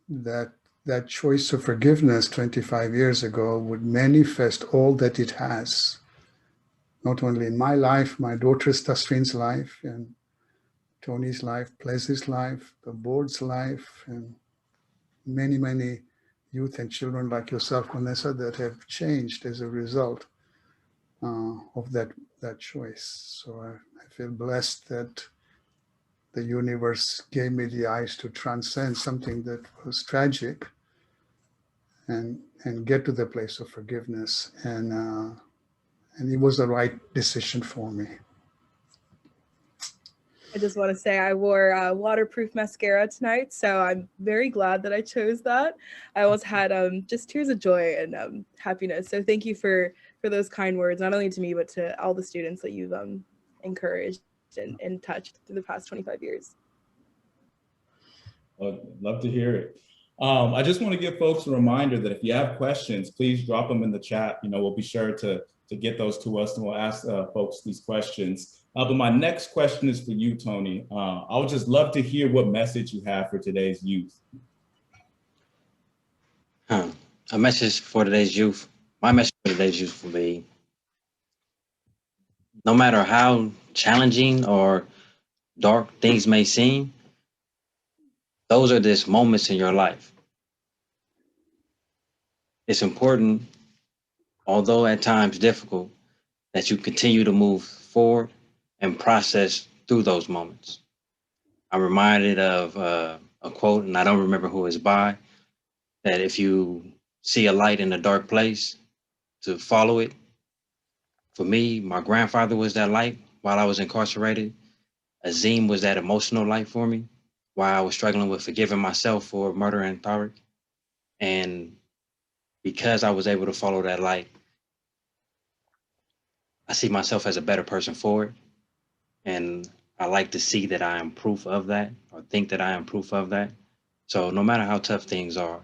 that choice of forgiveness 25 years ago would manifest all that it has, not only in my life, my daughter Tasrin's life, and Tony's life, Ples's life, the board's life, and many, many youth and children like yourself, Vanessa, that have changed as a result of that choice. So I feel blessed that the universe gave me the eyes to transcend something that was tragic and get to the place of forgiveness. And it was the right decision for me. I just want to say I wore waterproof mascara tonight, so I'm very glad that I chose that. I almost had just tears of joy and happiness. So thank you for those kind words, not only to me, but to all the students that you've encouraged and touched through the past 25 years. Well, love to hear it. I just want to give folks a reminder that if you have questions, please drop them in the chat. We'll be sure to to get those to us, and we'll ask folks these questions. But my next question is for you, Tony. I would just love to hear what message you have for today's youth. A message for today's youth. My message for today's youth will be, no matter how challenging or dark things may seem, those are just moments in your life. It's important, although at times difficult, that you continue to move forward and process through those moments. I'm reminded of a quote, and I don't remember who it's by, that if you see a light in a dark place, to follow it. For me, my grandfather was that light while I was incarcerated. Azim was that emotional light for me while I was struggling with forgiving myself for murdering Tariq. And because I was able to follow that light, I see myself as a better person for it. And I like to see that I am proof of that, or think that I am proof of that. So no matter how tough things are,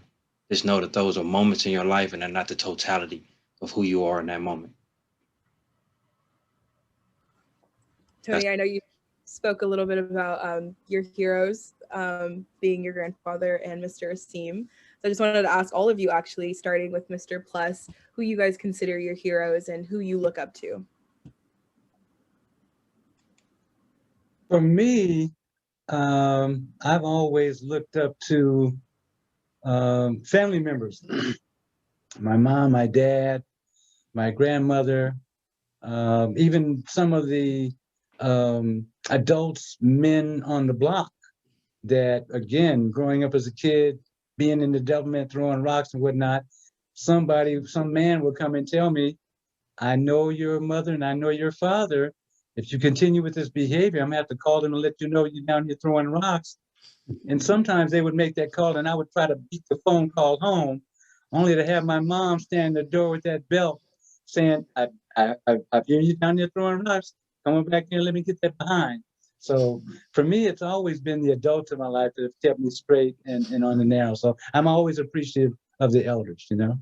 just know that those are moments in your life and they're not the totality of who you are in that moment. Tony, I know you spoke a little bit about your heroes being your grandfather and Mr. Esteem. So I just wanted to ask all of you, actually, starting with Mr. Plus, who you guys consider your heroes and who you look up to. For me, I've always looked up to family members. My mom, my dad, my grandmother, even some of the adults, men on the block that, again, growing up as a kid, being in the government, throwing rocks and whatnot, some man will come and tell me, I know your mother and I know your father. If you continue with this behavior, I'm gonna have to call them and let you know you're down here throwing rocks. And sometimes they would make that call and I would try to beat the phone call home, only to have my mom stand at the door with that belt saying, I hear you down there throwing rocks. Come on back here and let me get that behind. So for me, it's always been the adults in my life that have kept me straight and on the narrow. So I'm always appreciative of the elders, you know?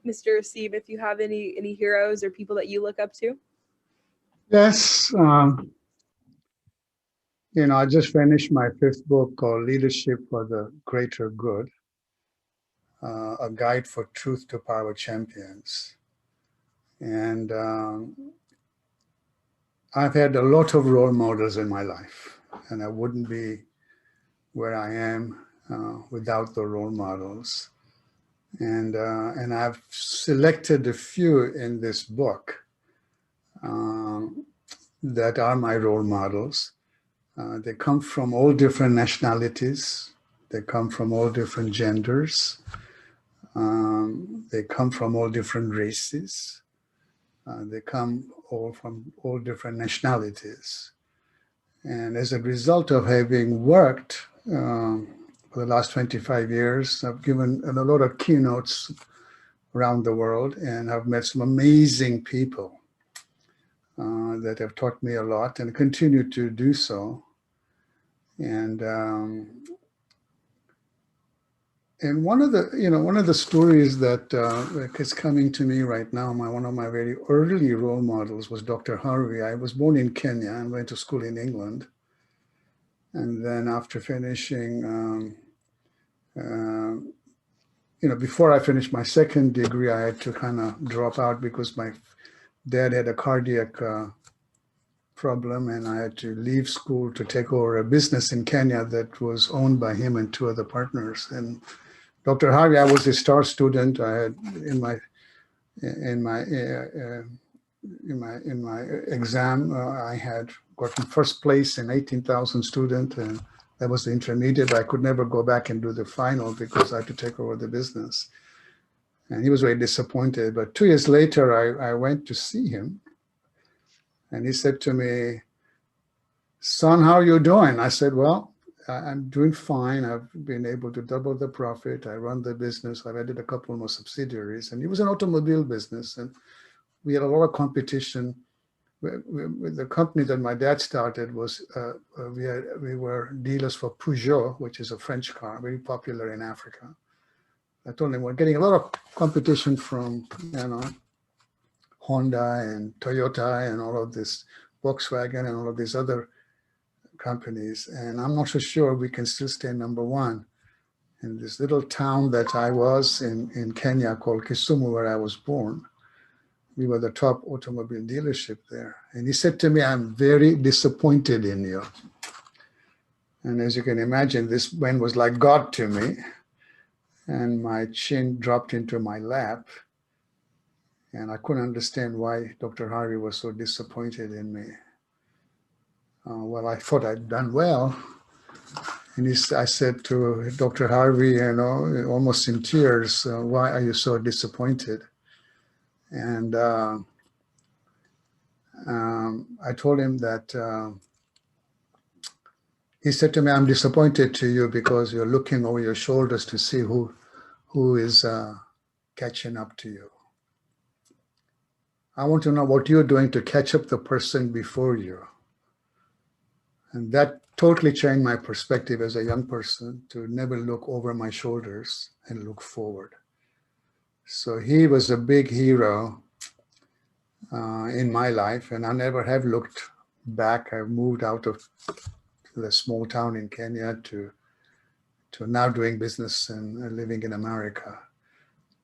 Mr. Esteem, if you have any heroes or people that you look up to? Yes. I just finished my 5th book called Leadership for the Greater Good, a guide for truth to power champions. And I've had a lot of role models in my life, and I wouldn't be where I am without the role models. And I've selected a few in this book that are my role models. They come from all different nationalities. They come from all different genders. They come from all different races. They come all from all different nationalities. And as a result of having worked for the last 25 years, I've given a lot of keynotes around the world, and I've met some amazing people that have taught me a lot and continue to do so. And one of the stories that is coming to me right now, one of my very early role models was Dr. Harvey. I was born in Kenya and went to school in England. And then after finishing, before I finished my 2nd degree, I had to kind of drop out because my dad had a cardiac problem, and I had to leave school to take over a business in Kenya that was owned by him and 2 other partners. And Dr. Harvey, I was a star student. I had in my exam, I had gotten 1st place in 18,000 students, and that was the intermediate. I could never go back and do the final because I had to take over the business. And he was very disappointed. But 2 years later, I went to see him, and he said to me, "Son, how are you doing?" I said, "Well, I'm doing fine. I've been able to double the profit. I run the business. I've added a couple more subsidiaries." And it was an automobile business, and we had a lot of competition the company that my dad started was, we were dealers for Peugeot, which is a French car, very popular in Africa. I told him we're getting a lot of competition from, Honda and Toyota and all of this, Volkswagen and all of these other companies. And I'm not so sure we can still stay number one. In this little town that I was in Kenya called Kisumu, where I was born, we were the top automobile dealership there. And he said to me, I'm very disappointed in you. And as you can imagine, this man was like God to me. And my chin dropped into my lap. And I couldn't understand why Dr. Harvey was so disappointed in me. Well, I thought I'd done well. And I said to Dr. Harvey, almost in tears, why are you so disappointed? And I told him that, he said to me, I'm disappointed to you because you're looking over your shoulders to see who is catching up to you. I want to know what you're doing to catch up the person before you. And that totally changed my perspective as a young person, to never look over my shoulders and look forward. So he was a big hero in my life, and I never have looked back. I moved out of the small town in Kenya to now doing business and living in America.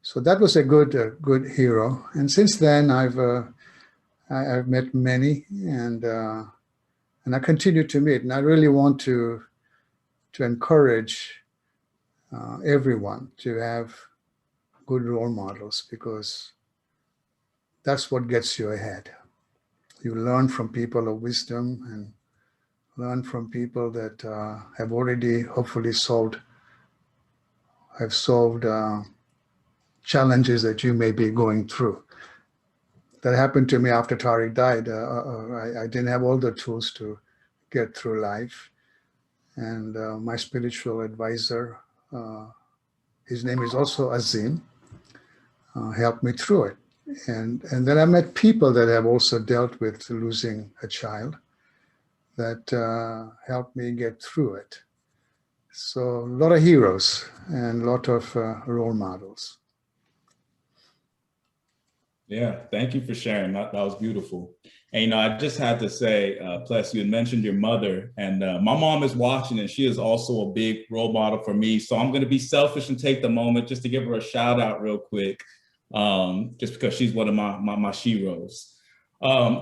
So that was a good hero. And since then, I've met many, and I continue to meet. And I really want to encourage everyone to have good role models, because that's what gets you ahead. You learn from people of wisdom and learn from people that have already hopefully solved challenges that you may be going through. That happened to me after Tariq died. I didn't have all the tools to get through life. And my spiritual advisor, his name is also Azim, helped me through it. And then I met people that have also dealt with losing a child that helped me get through it. So a lot of heroes and a lot of role models. Yeah, thank you for sharing. That was beautiful. And I just had to say, Pless, you had mentioned your mother, and my mom is watching, and she is also a big role model for me. So I'm going to be selfish and take the moment just to give her a shout out real quick, just because she's one of my sheroes.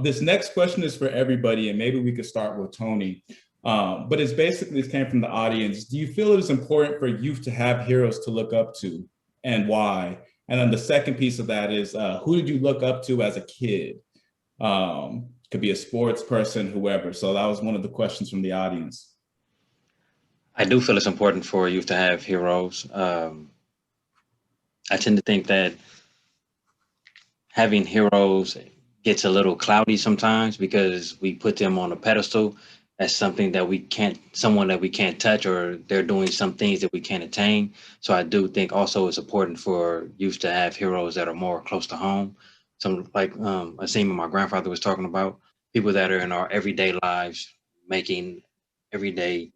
This next question is for everybody, and maybe we could start with Tony. But it's basically, it came from the audience. Do you feel it is important for youth to have heroes to look up to, and why? And then the second piece of that is, who did you look up to as a kid? Could be a sports person, whoever. So that was one of the questions from the audience. I do feel it's important for youth to have heroes. I tend to think that having heroes gets a little cloudy sometimes because we put them on a pedestal as something that someone that we can't touch, or they're doing some things that we can't attain. So I do think also it's important for youth to have heroes that are more close to home. Some like Asim and my grandfather was talking about, people that are in our everyday lives, making everyday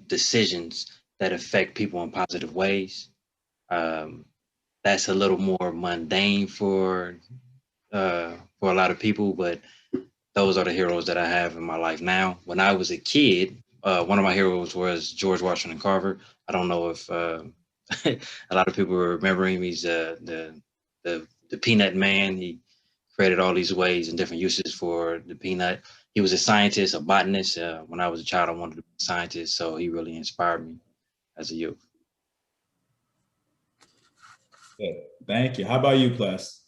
decisions that affect people in positive ways. That's a little more mundane for a lot of people, but those are the heroes that I have in my life now. When I was a kid, one of my heroes was George Washington Carver. I don't know if a lot of people remember him. He's the peanut man. He created all these ways and different uses for the peanut. He was a scientist, a botanist. When I was a child, I wanted to be a scientist, so he really inspired me as a youth. Yeah, thank you. How about you, Pless?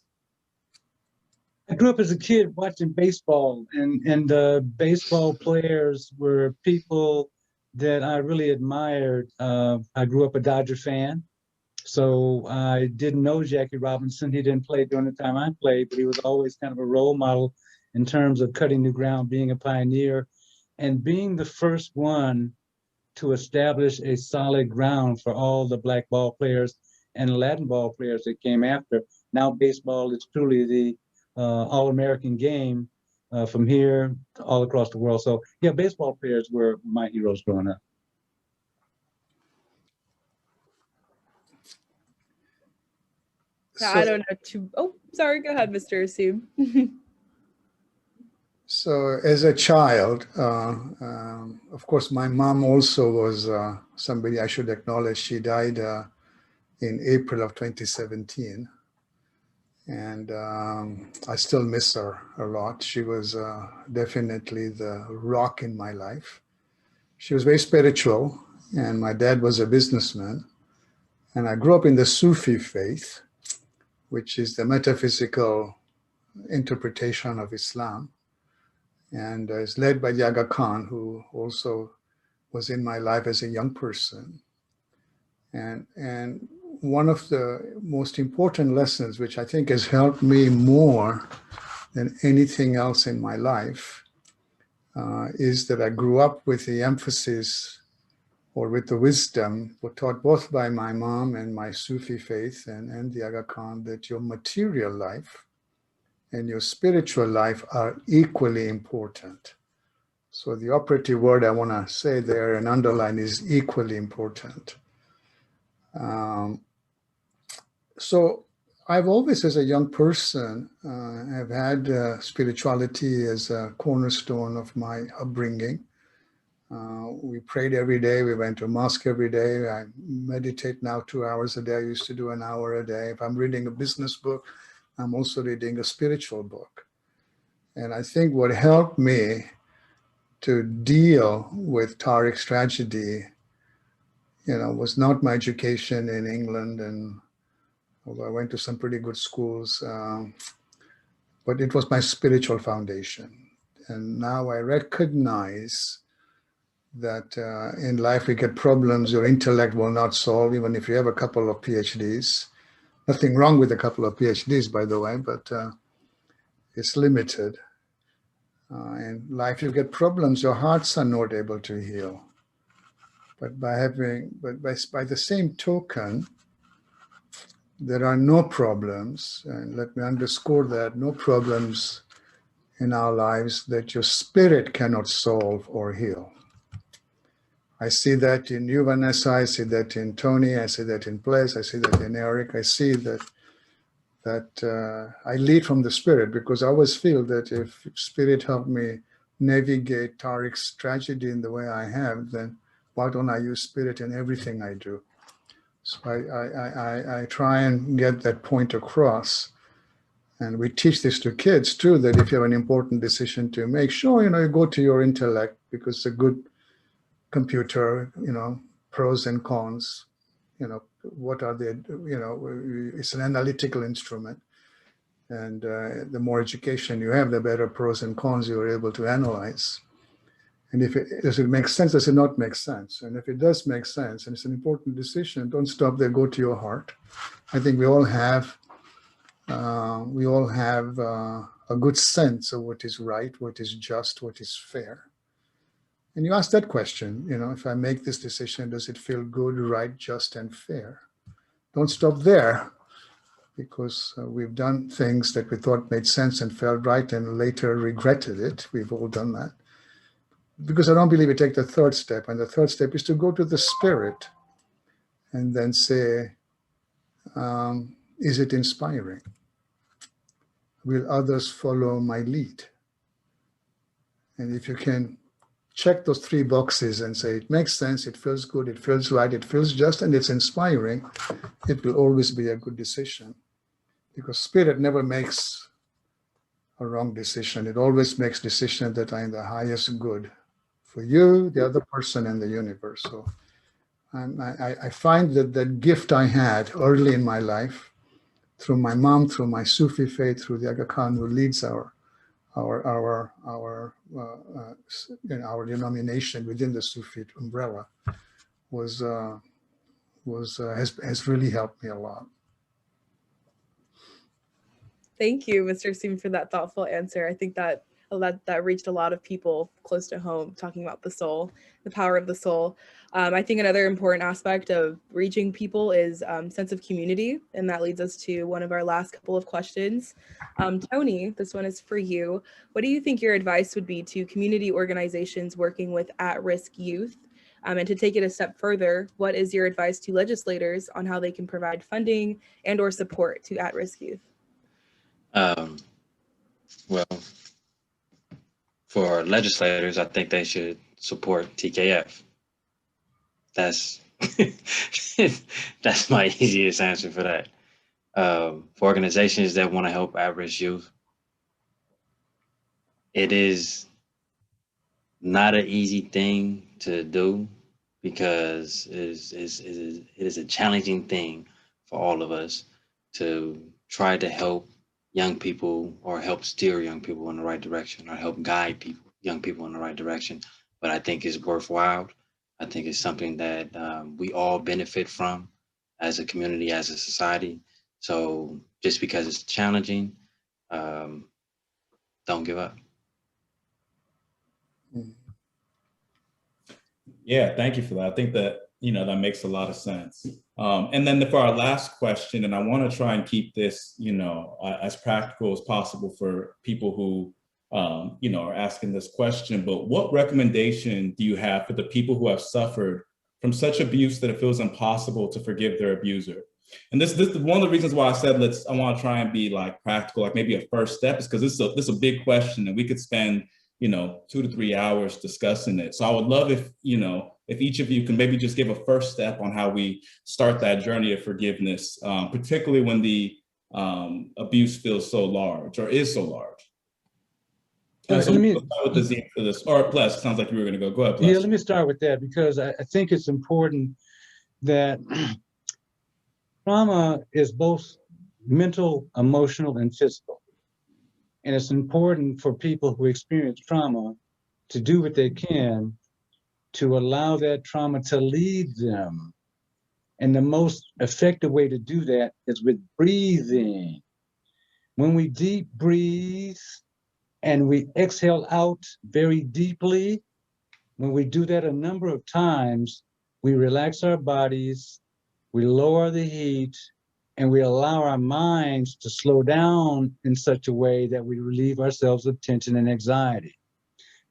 I grew up as a kid watching baseball, and baseball players were people that I really admired. I grew up a Dodger fan, so I didn't know Jackie Robinson. He didn't play during the time I played, but he was always kind of a role model in terms of cutting new ground, being a pioneer, and being the first one to establish a solid ground for all the black ball players and Latin ball players that came after. Now baseball is truly the All-American game. from here all across the world. So yeah, baseball players were my heroes growing up. I don't know too. Oh, sorry. Go ahead, Mr. Asim. So as a child, of course, my mom also was somebody I should acknowledge. She died in April of 2017. And I still miss her a lot. She was definitely the rock in my life. She was very spiritual, and my dad was a businessman. And I grew up in the Sufi faith, which is the metaphysical interpretation of Islam. And it's led by the Aga Khan, who also was in my life as a young person. And one of the most important lessons, which I think has helped me more than anything else in my life, is that I grew up with the emphasis or with the wisdom taught both by my mom and my Sufi faith and the Aga Khan, that your material life and your spiritual life are equally important. So the operative word I want to say there and underline is equally important. So I've always, as a young person, have had spirituality as a cornerstone of my upbringing. We prayed every day. We went to mosque every day. I meditate now 2 hours a day. I used to do an hour a day. If I'm reading a business book, I'm also reading a spiritual book. And I think what helped me to deal with Tariq's tragedy, was not my education in England, and although I went to some pretty good schools, but it was my spiritual foundation. And now I recognize that in life we get problems your intellect will not solve, even if you have a couple of PhDs. Nothing wrong with a couple of PhDs, by the way, but it's limited. In life you get problems your hearts are not able to heal. But by the same token, there are no problems, and let me underscore that, no problems in our lives that your spirit cannot solve or heal. I see that in you, Vanessa. I see that in Tony. I see that in Blaise. I see that in Eric. I see that I lead from the spirit, because I always feel that if spirit helped me navigate Tariq's tragedy in the way I have, then why don't I use spirit in everything I do? So I try and get that point across. And we teach this to kids too, that if you have an important decision to make, sure, you go to your intellect, because it's a good computer, pros and cons, what are the, it's an analytical instrument. And the more education you have, the better pros and cons you're able to analyze. And does it make sense? Does it not make sense? And if it does make sense, and it's an important decision, don't stop there, go to your heart. I think we all have a good sense of what is right, what is just, what is fair. And you ask that question, if I make this decision, does it feel good, right, just, and fair? Don't stop there, because we've done things that we thought made sense and felt right and later regretted it. We've all done that. Because I don't believe we take the third step. And the third step is to go to the spirit and then say, is it inspiring? Will others follow my lead? And if you can check those 3 boxes and say, it makes sense, it feels good, it feels right, it feels just, and it's inspiring, it will always be a good decision. Because spirit never makes a wrong decision. It always makes decisions that are in the highest good for you, the other person, and the universe. So I find that that gift I had early in my life, through my mom, through my Sufi faith, through the Aga Khan, who leads our denomination within the Sufi umbrella, has really helped me a lot. Thank you, Mr. Asim, for that thoughtful answer. I think that that reached a lot of people close to home, talking about the soul, the power of the soul. I think another important aspect of reaching people is sense of community, and that leads us to one of our last couple of questions. Tony, this one is for you. What do you think your advice would be to community organizations working with at-risk youth? And to take it a step further, what is your advice to legislators on how they can provide funding and or support to at-risk youth? Well, for legislators, I think they should support TKF. That's that's my easiest answer for that. For organizations that want to help at-risk youth, it is not an easy thing to do because it is a challenging thing for all of us to try to help young people or help steer young people in the right direction or help guide young people in the right direction. But I think it's worthwhile. I think it's something that we all benefit from as a community, as a society. So just because it's challenging, don't give up. Yeah, thank you for that. I think that, that makes a lot of sense. And then for our last question, and I want to try and keep this, as practical as possible for people who, are asking this question, but what recommendation do you have for the people who have suffered from such abuse that it feels impossible to forgive their abuser? And this is one of the reasons why I said, I want to try and be like practical, like maybe a first step, is because this is a big question and we could spend 2 to 3 hours discussing it. So I would love if each of you can maybe just give a first step on how we start that journey of forgiveness, particularly when the abuse feels so large or is so large. So let me start with the Z for this, or Bless, sounds like you were going to go. Go ahead, Bless. Yeah, let me start with that because I think it's important that trauma is both mental, emotional, and physical. And it's important for people who experience trauma to do what they can to allow that trauma to lead them. And the most effective way to do that is with breathing. When we deep breathe and we exhale out very deeply, when we do that a number of times, we relax our bodies, we lower the heat, and we allow our minds to slow down in such a way that we relieve ourselves of tension and anxiety.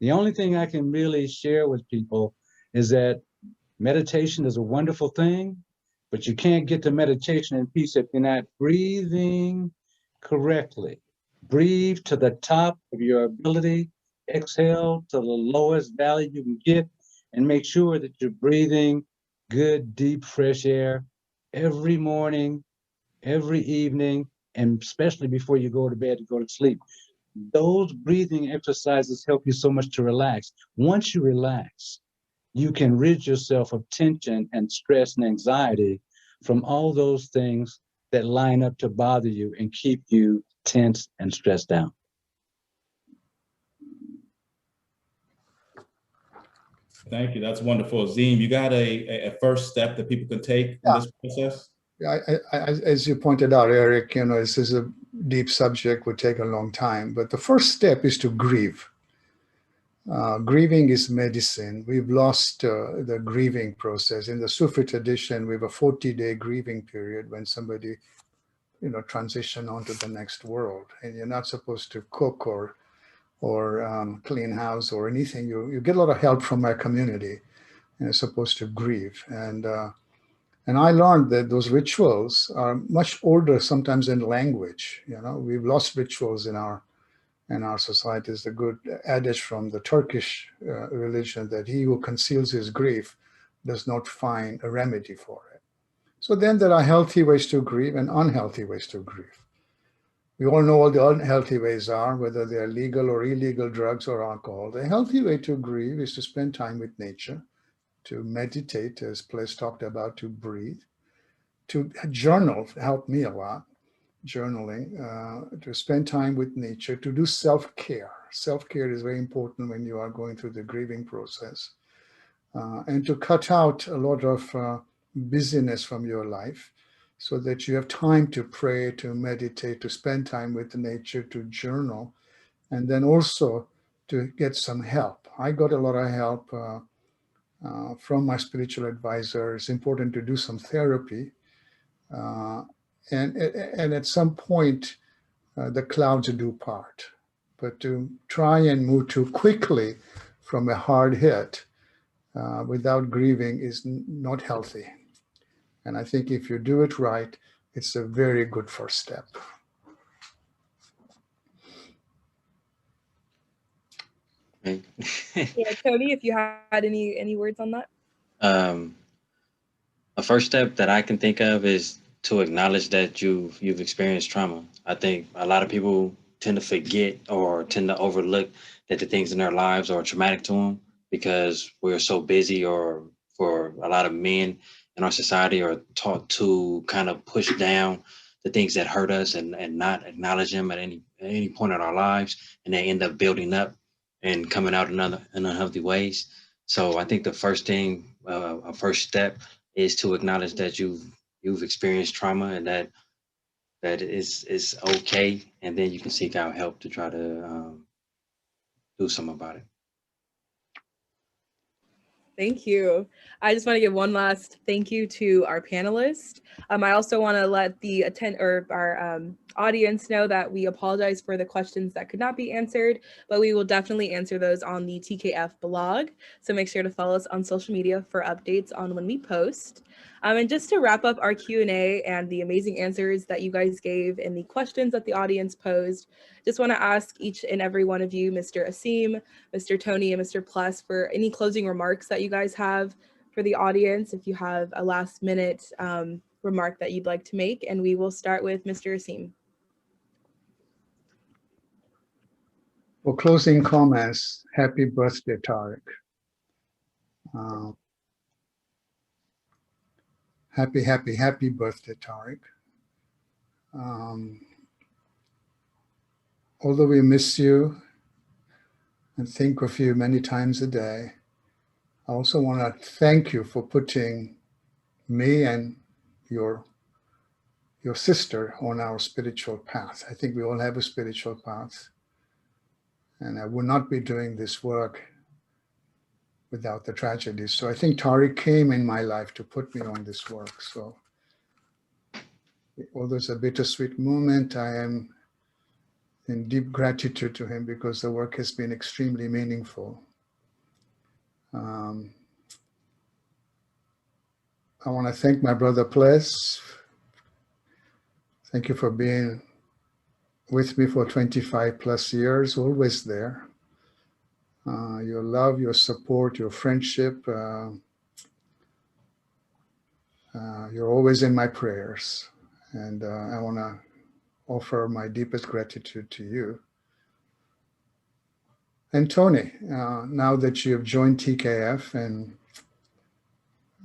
The only thing I can really share with people is that meditation is a wonderful thing, but you can't get to meditation and peace if you're not breathing correctly. Breathe to the top of your ability, exhale to the lowest value you can get, and make sure that you're breathing good, deep, fresh air every morning, every evening, and especially before you go to bed to go to sleep. Those breathing exercises help you so much to relax. Once you relax, you can rid yourself of tension and stress and anxiety from all those things that line up to bother you and keep you tense and stressed out. Thank you. That's wonderful. Zim, you got a first step that people can take in this process? Yeah, as you pointed out, Eric, this is a deep subject, would take a long time. But the first step is to grieve. Grieving is medicine. We've lost the grieving process. In the Sufi tradition, we have a 40-day grieving period when somebody, transition onto the next world. And you're not supposed to cook or clean house or anything. You get a lot of help from our community, and you're supposed to grieve. And I learned that those rituals are much older sometimes in language. We've lost rituals in our societies. The good adage from the Turkish religion that he who conceals his grief does not find a remedy for it. So then there are healthy ways to grieve and unhealthy ways to grieve. We all know what the unhealthy ways are, whether they're legal or illegal drugs or alcohol. The healthy way to grieve is to spend time with nature, to meditate, as Pless talked about, to breathe, to journal, helped me a lot, journaling, to spend time with nature, to do self-care. Self-care is very important when you are going through the grieving process, and to cut out a lot of busyness from your life so that you have time to pray, to meditate, to spend time with nature, to journal, and then also to get some help. I got a lot of help from my spiritual advisor. It's important to do some therapy. And at some point, the clouds do part. But to try and move too quickly from a hard hit without grieving is not healthy. And I think if you do it right, it's a very good first step. Yeah, Tony, if you had any words on that. A first step that I can think of is to acknowledge that you've experienced trauma. I think a lot of people tend to forget or tend to overlook that the things in their lives are traumatic to them because we're so busy, or for a lot of men in our society are taught to kind of push down the things that hurt us and not acknowledge them at any point in our lives, and they end up building up and coming out in unhealthy ways. So I think the first thing, a first step, is to acknowledge that you've experienced trauma and that is okay, and then you can seek out help to try to do something about it. Thank you. I just want to give one last thank you to our panelists. I also want to let the our audience know that we apologize for the questions that could not be answered, but we will definitely answer those on the TKF blog. So make sure to follow us on social media for updates on when we post. And just to wrap up our Q&A and the amazing answers that you guys gave and the questions that the audience posed, just want to ask each and every one of you, Mr. Asim, Mr. Tony, and Mr. Plus, for any closing remarks that you guys have for the audience, if you have a last minute remark that you'd like to make. And we will start with Mr. Asim. For closing comments, happy birthday, Tariq. Happy birthday, Tariq. Although we miss you and think of you many times a day, I also want to thank you for putting me and your sister on our spiritual path. I think we all have a spiritual path, and I would not be doing this work without the tragedy. So I think Tariq came in my life to put me on this work. So although it's a bittersweet moment, I am in deep gratitude to him because the work has been extremely meaningful. I want to thank my brother Ples. Thank you for being with me for 25 plus years, always there. Your love, your support, your friendship, you're always in my prayers. And I want to offer my deepest gratitude to you. And Tony, now that you have joined TKF,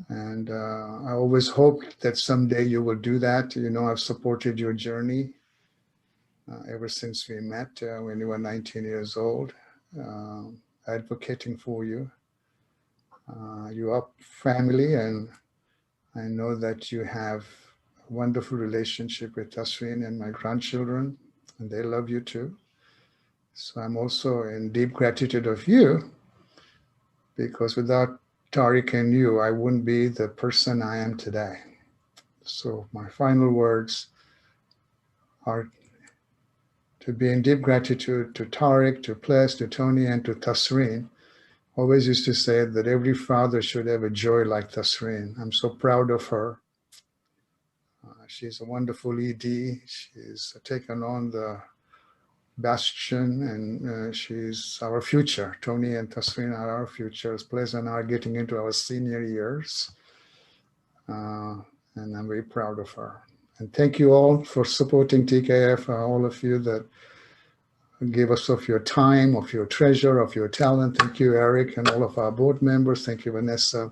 and I always hoped that someday you will do that. You know, I've supported your journey ever since we met when you were 19 years old, advocating for you. You are family, and I know that you have a wonderful relationship with Tasreen and my grandchildren, and they love you too. So I'm also in deep gratitude of you, because without Tariq and you, I wouldn't be the person I am today. So my final words are to be in deep gratitude to Tariq, to Ples, to Tony, and to Tasreen. Always used to say that every father should have a joy like Tasreen. I'm so proud of her. She's a wonderful ED. She's taken on the bastion, and she's our future. Tony and Tasreen are our futures. Ples and I are getting into our senior years, and I'm very proud of her. And thank you all for supporting TKF, all of you that gave us of your time, of your treasure, of your talent. Thank you, Eric, and all of our board members. Thank you, Vanessa,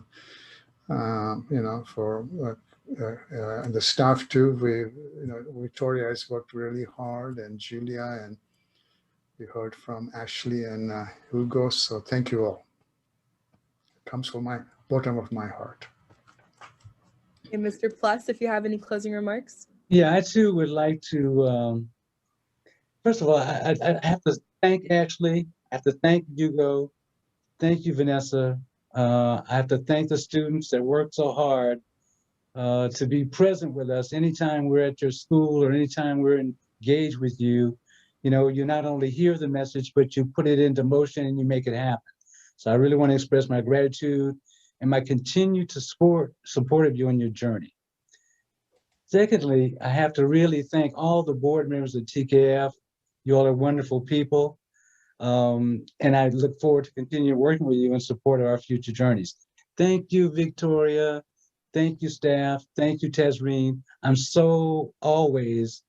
for and the staff too. Victoria has worked really hard, and Julia, and we heard from Ashley and Hugo. So thank you all. It comes from my bottom of my heart. And Mr. Plus, if you have any closing remarks. Yeah, I too would like to, first of all, I have to thank Ashley I have to thank Hugo. Thank you, Vanessa. I have to thank the students that worked so hard to be present with us anytime we're at your school or anytime we're engaged with you. You know, you not only hear the message, but you put it into motion and you make it happen. So I really want to express my gratitude and my continued support of you on your journey. Secondly, I have to really thank all the board members of TKF. You all are wonderful people. And I look forward to continue working with you in support of our future journeys. Thank you, Victoria. Thank you, staff. Thank you, Tazreen. I'm so always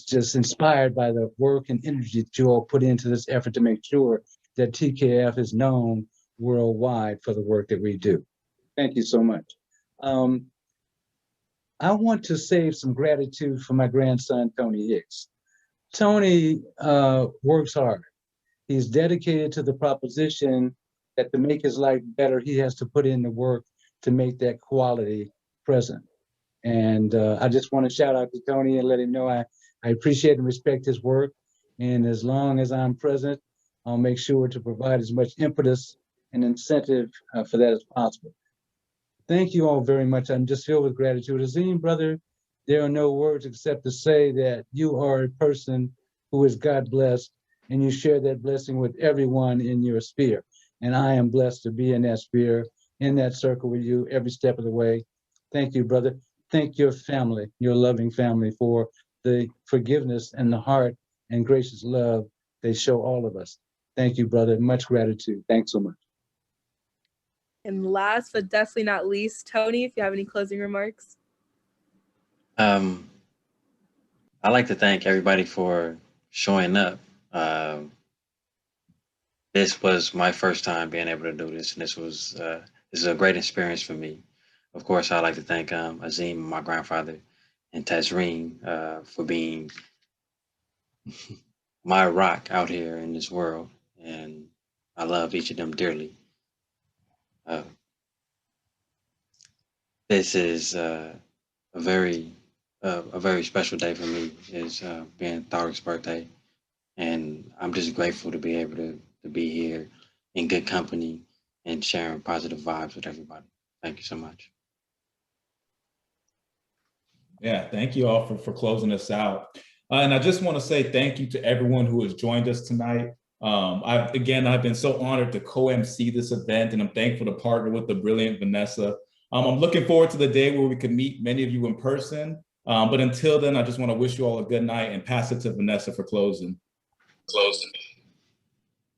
just inspired by the work and energy that you all put into this effort to make sure that TKF is known worldwide for the work that we do. Thank you so much. I want to save some gratitude for my grandson, Tony Hicks. Tony works hard. He's dedicated to the proposition that to make his life better, he has to put in the work to make that quality present. And I just want to shout out to Tony and let him know I appreciate and respect his work. And as long as I'm present, I'll make sure to provide as much impetus and incentive for that as possible. Thank you all very much. I'm just filled with gratitude. Azim, brother, there are no words except to say that you are a person who is God blessed, and you share that blessing with everyone in your sphere. And I am blessed to be in that sphere, in that circle with you every step of the way. Thank you, brother. Thank your family, your loving family, for the forgiveness and the heart and gracious love they show all of us. Thank you, brother. Much gratitude. Thanks so much. And last but definitely not least, Tony, if you have any closing remarks. I'd like to thank everybody for showing up. This was my first time being able to do this, and this is a great experience for me. Of course, I'd like to thank Azim, my grandfather, and Tazreen for being my rock out here in this world, and I love each of them dearly. This is a very special day for me. It's being Tariq's birthday, and I'm just grateful to be able to be here in good company and sharing positive vibes with everybody. Thank you so much. Yeah, thank you all for closing us out. And I just want to say thank you to everyone who has joined us tonight. I've been so honored to co-MC this event, and I'm thankful to partner with the brilliant Vanessa. I'm looking forward to the day where we can meet many of you in person. But until then, I just want to wish you all a good night and pass it to Vanessa for closing.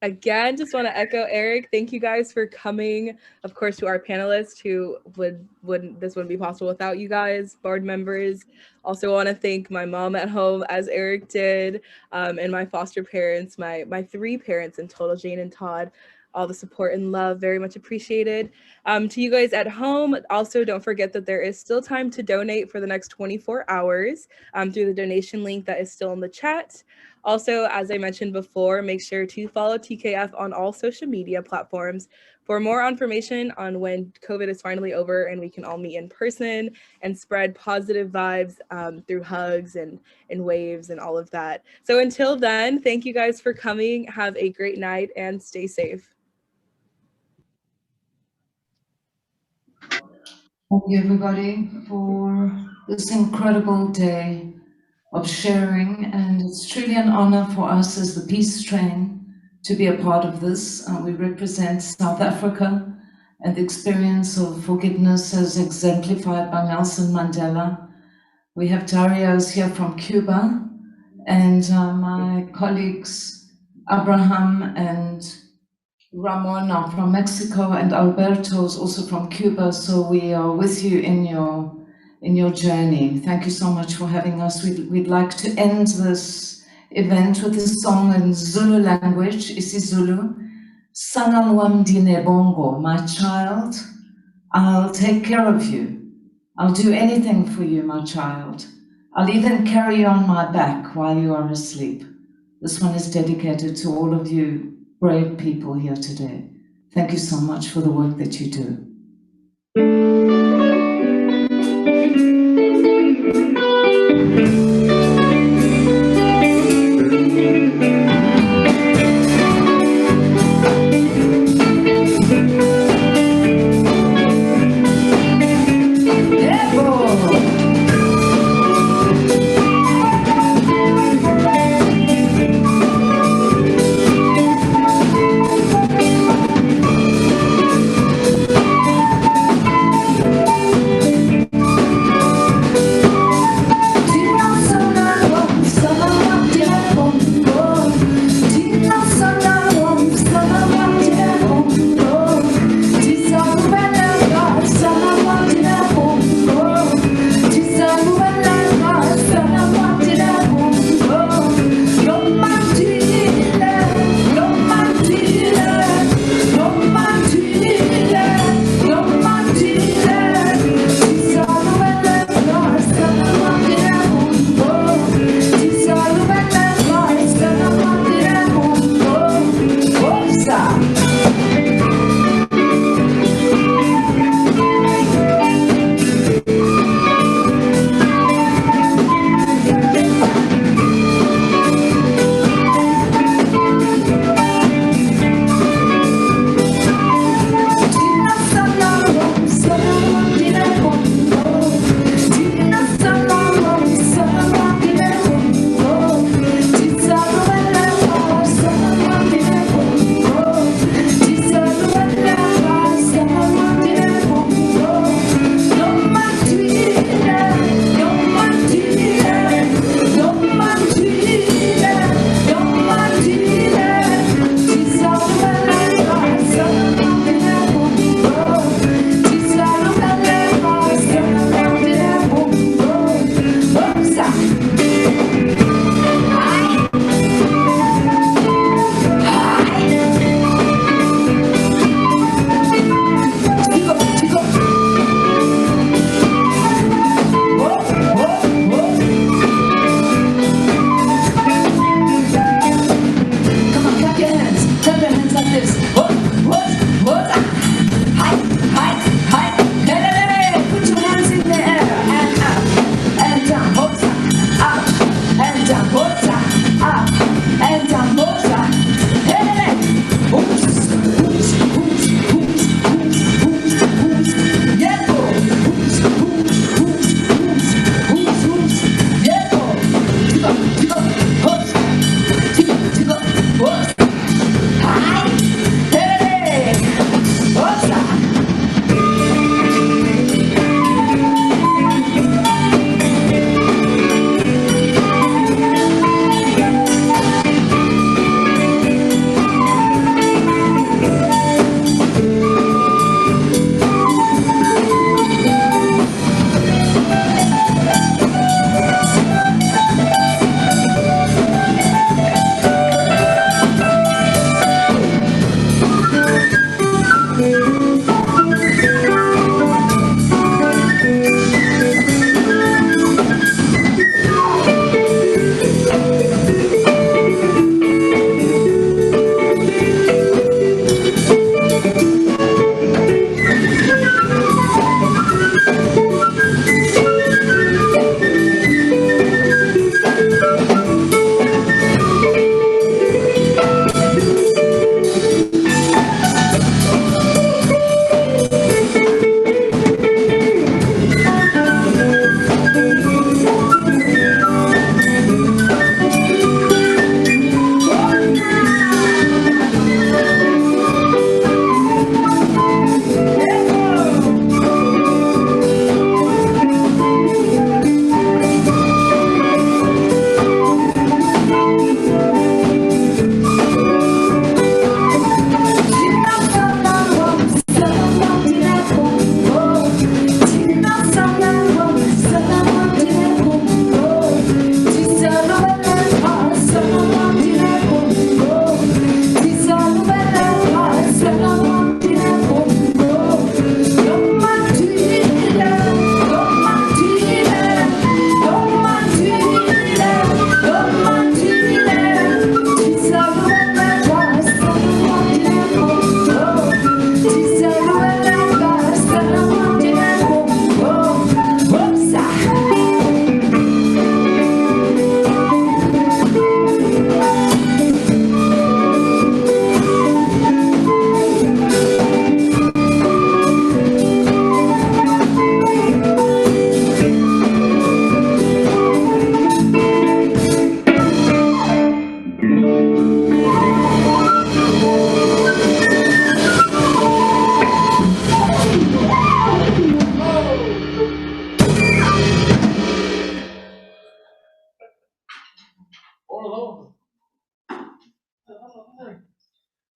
Again, just want to echo Eric. Thank you guys for coming. Of course, to our panelists who wouldn't be possible without you guys, board members. Also want to thank my mom at home, as Eric did, and my foster parents, my three parents in total, Jane and Todd. All the support and love, very much appreciated. To you guys at home, also don't forget that there is still time to donate for the next 24 hours through the donation link that is still in the chat. Also, as I mentioned before, make sure to follow TKF on all social media platforms for more information on when COVID is finally over and we can all meet in person and spread positive vibes through hugs and waves and all of that. So until then, thank you guys for coming. Have a great night and stay safe. Thank you, everybody, for this incredible day of sharing. And it's truly an honor for us as the Peace Train to be a part of this. We represent South Africa and the experience of forgiveness as exemplified by Nelson Mandela. We have Dario's here from Cuba, and my colleagues Abraham and Ramon are from Mexico, and Alberto is also from Cuba. So we are with you in your journey. Thank you so much for having us. We'd like to end this event with a song in Zulu language, isiZulu. Sanalwam dine bongo, my child, I'll take care of you. I'll do anything for you, my child. I'll even carry you on my back while you are asleep. This one is dedicated to all of you brave people here today. Thank you so much for the work that you do.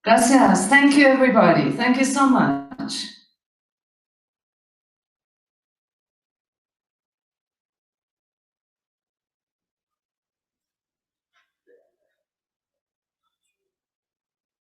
Gracias. Thank you, everybody. Thank you so much.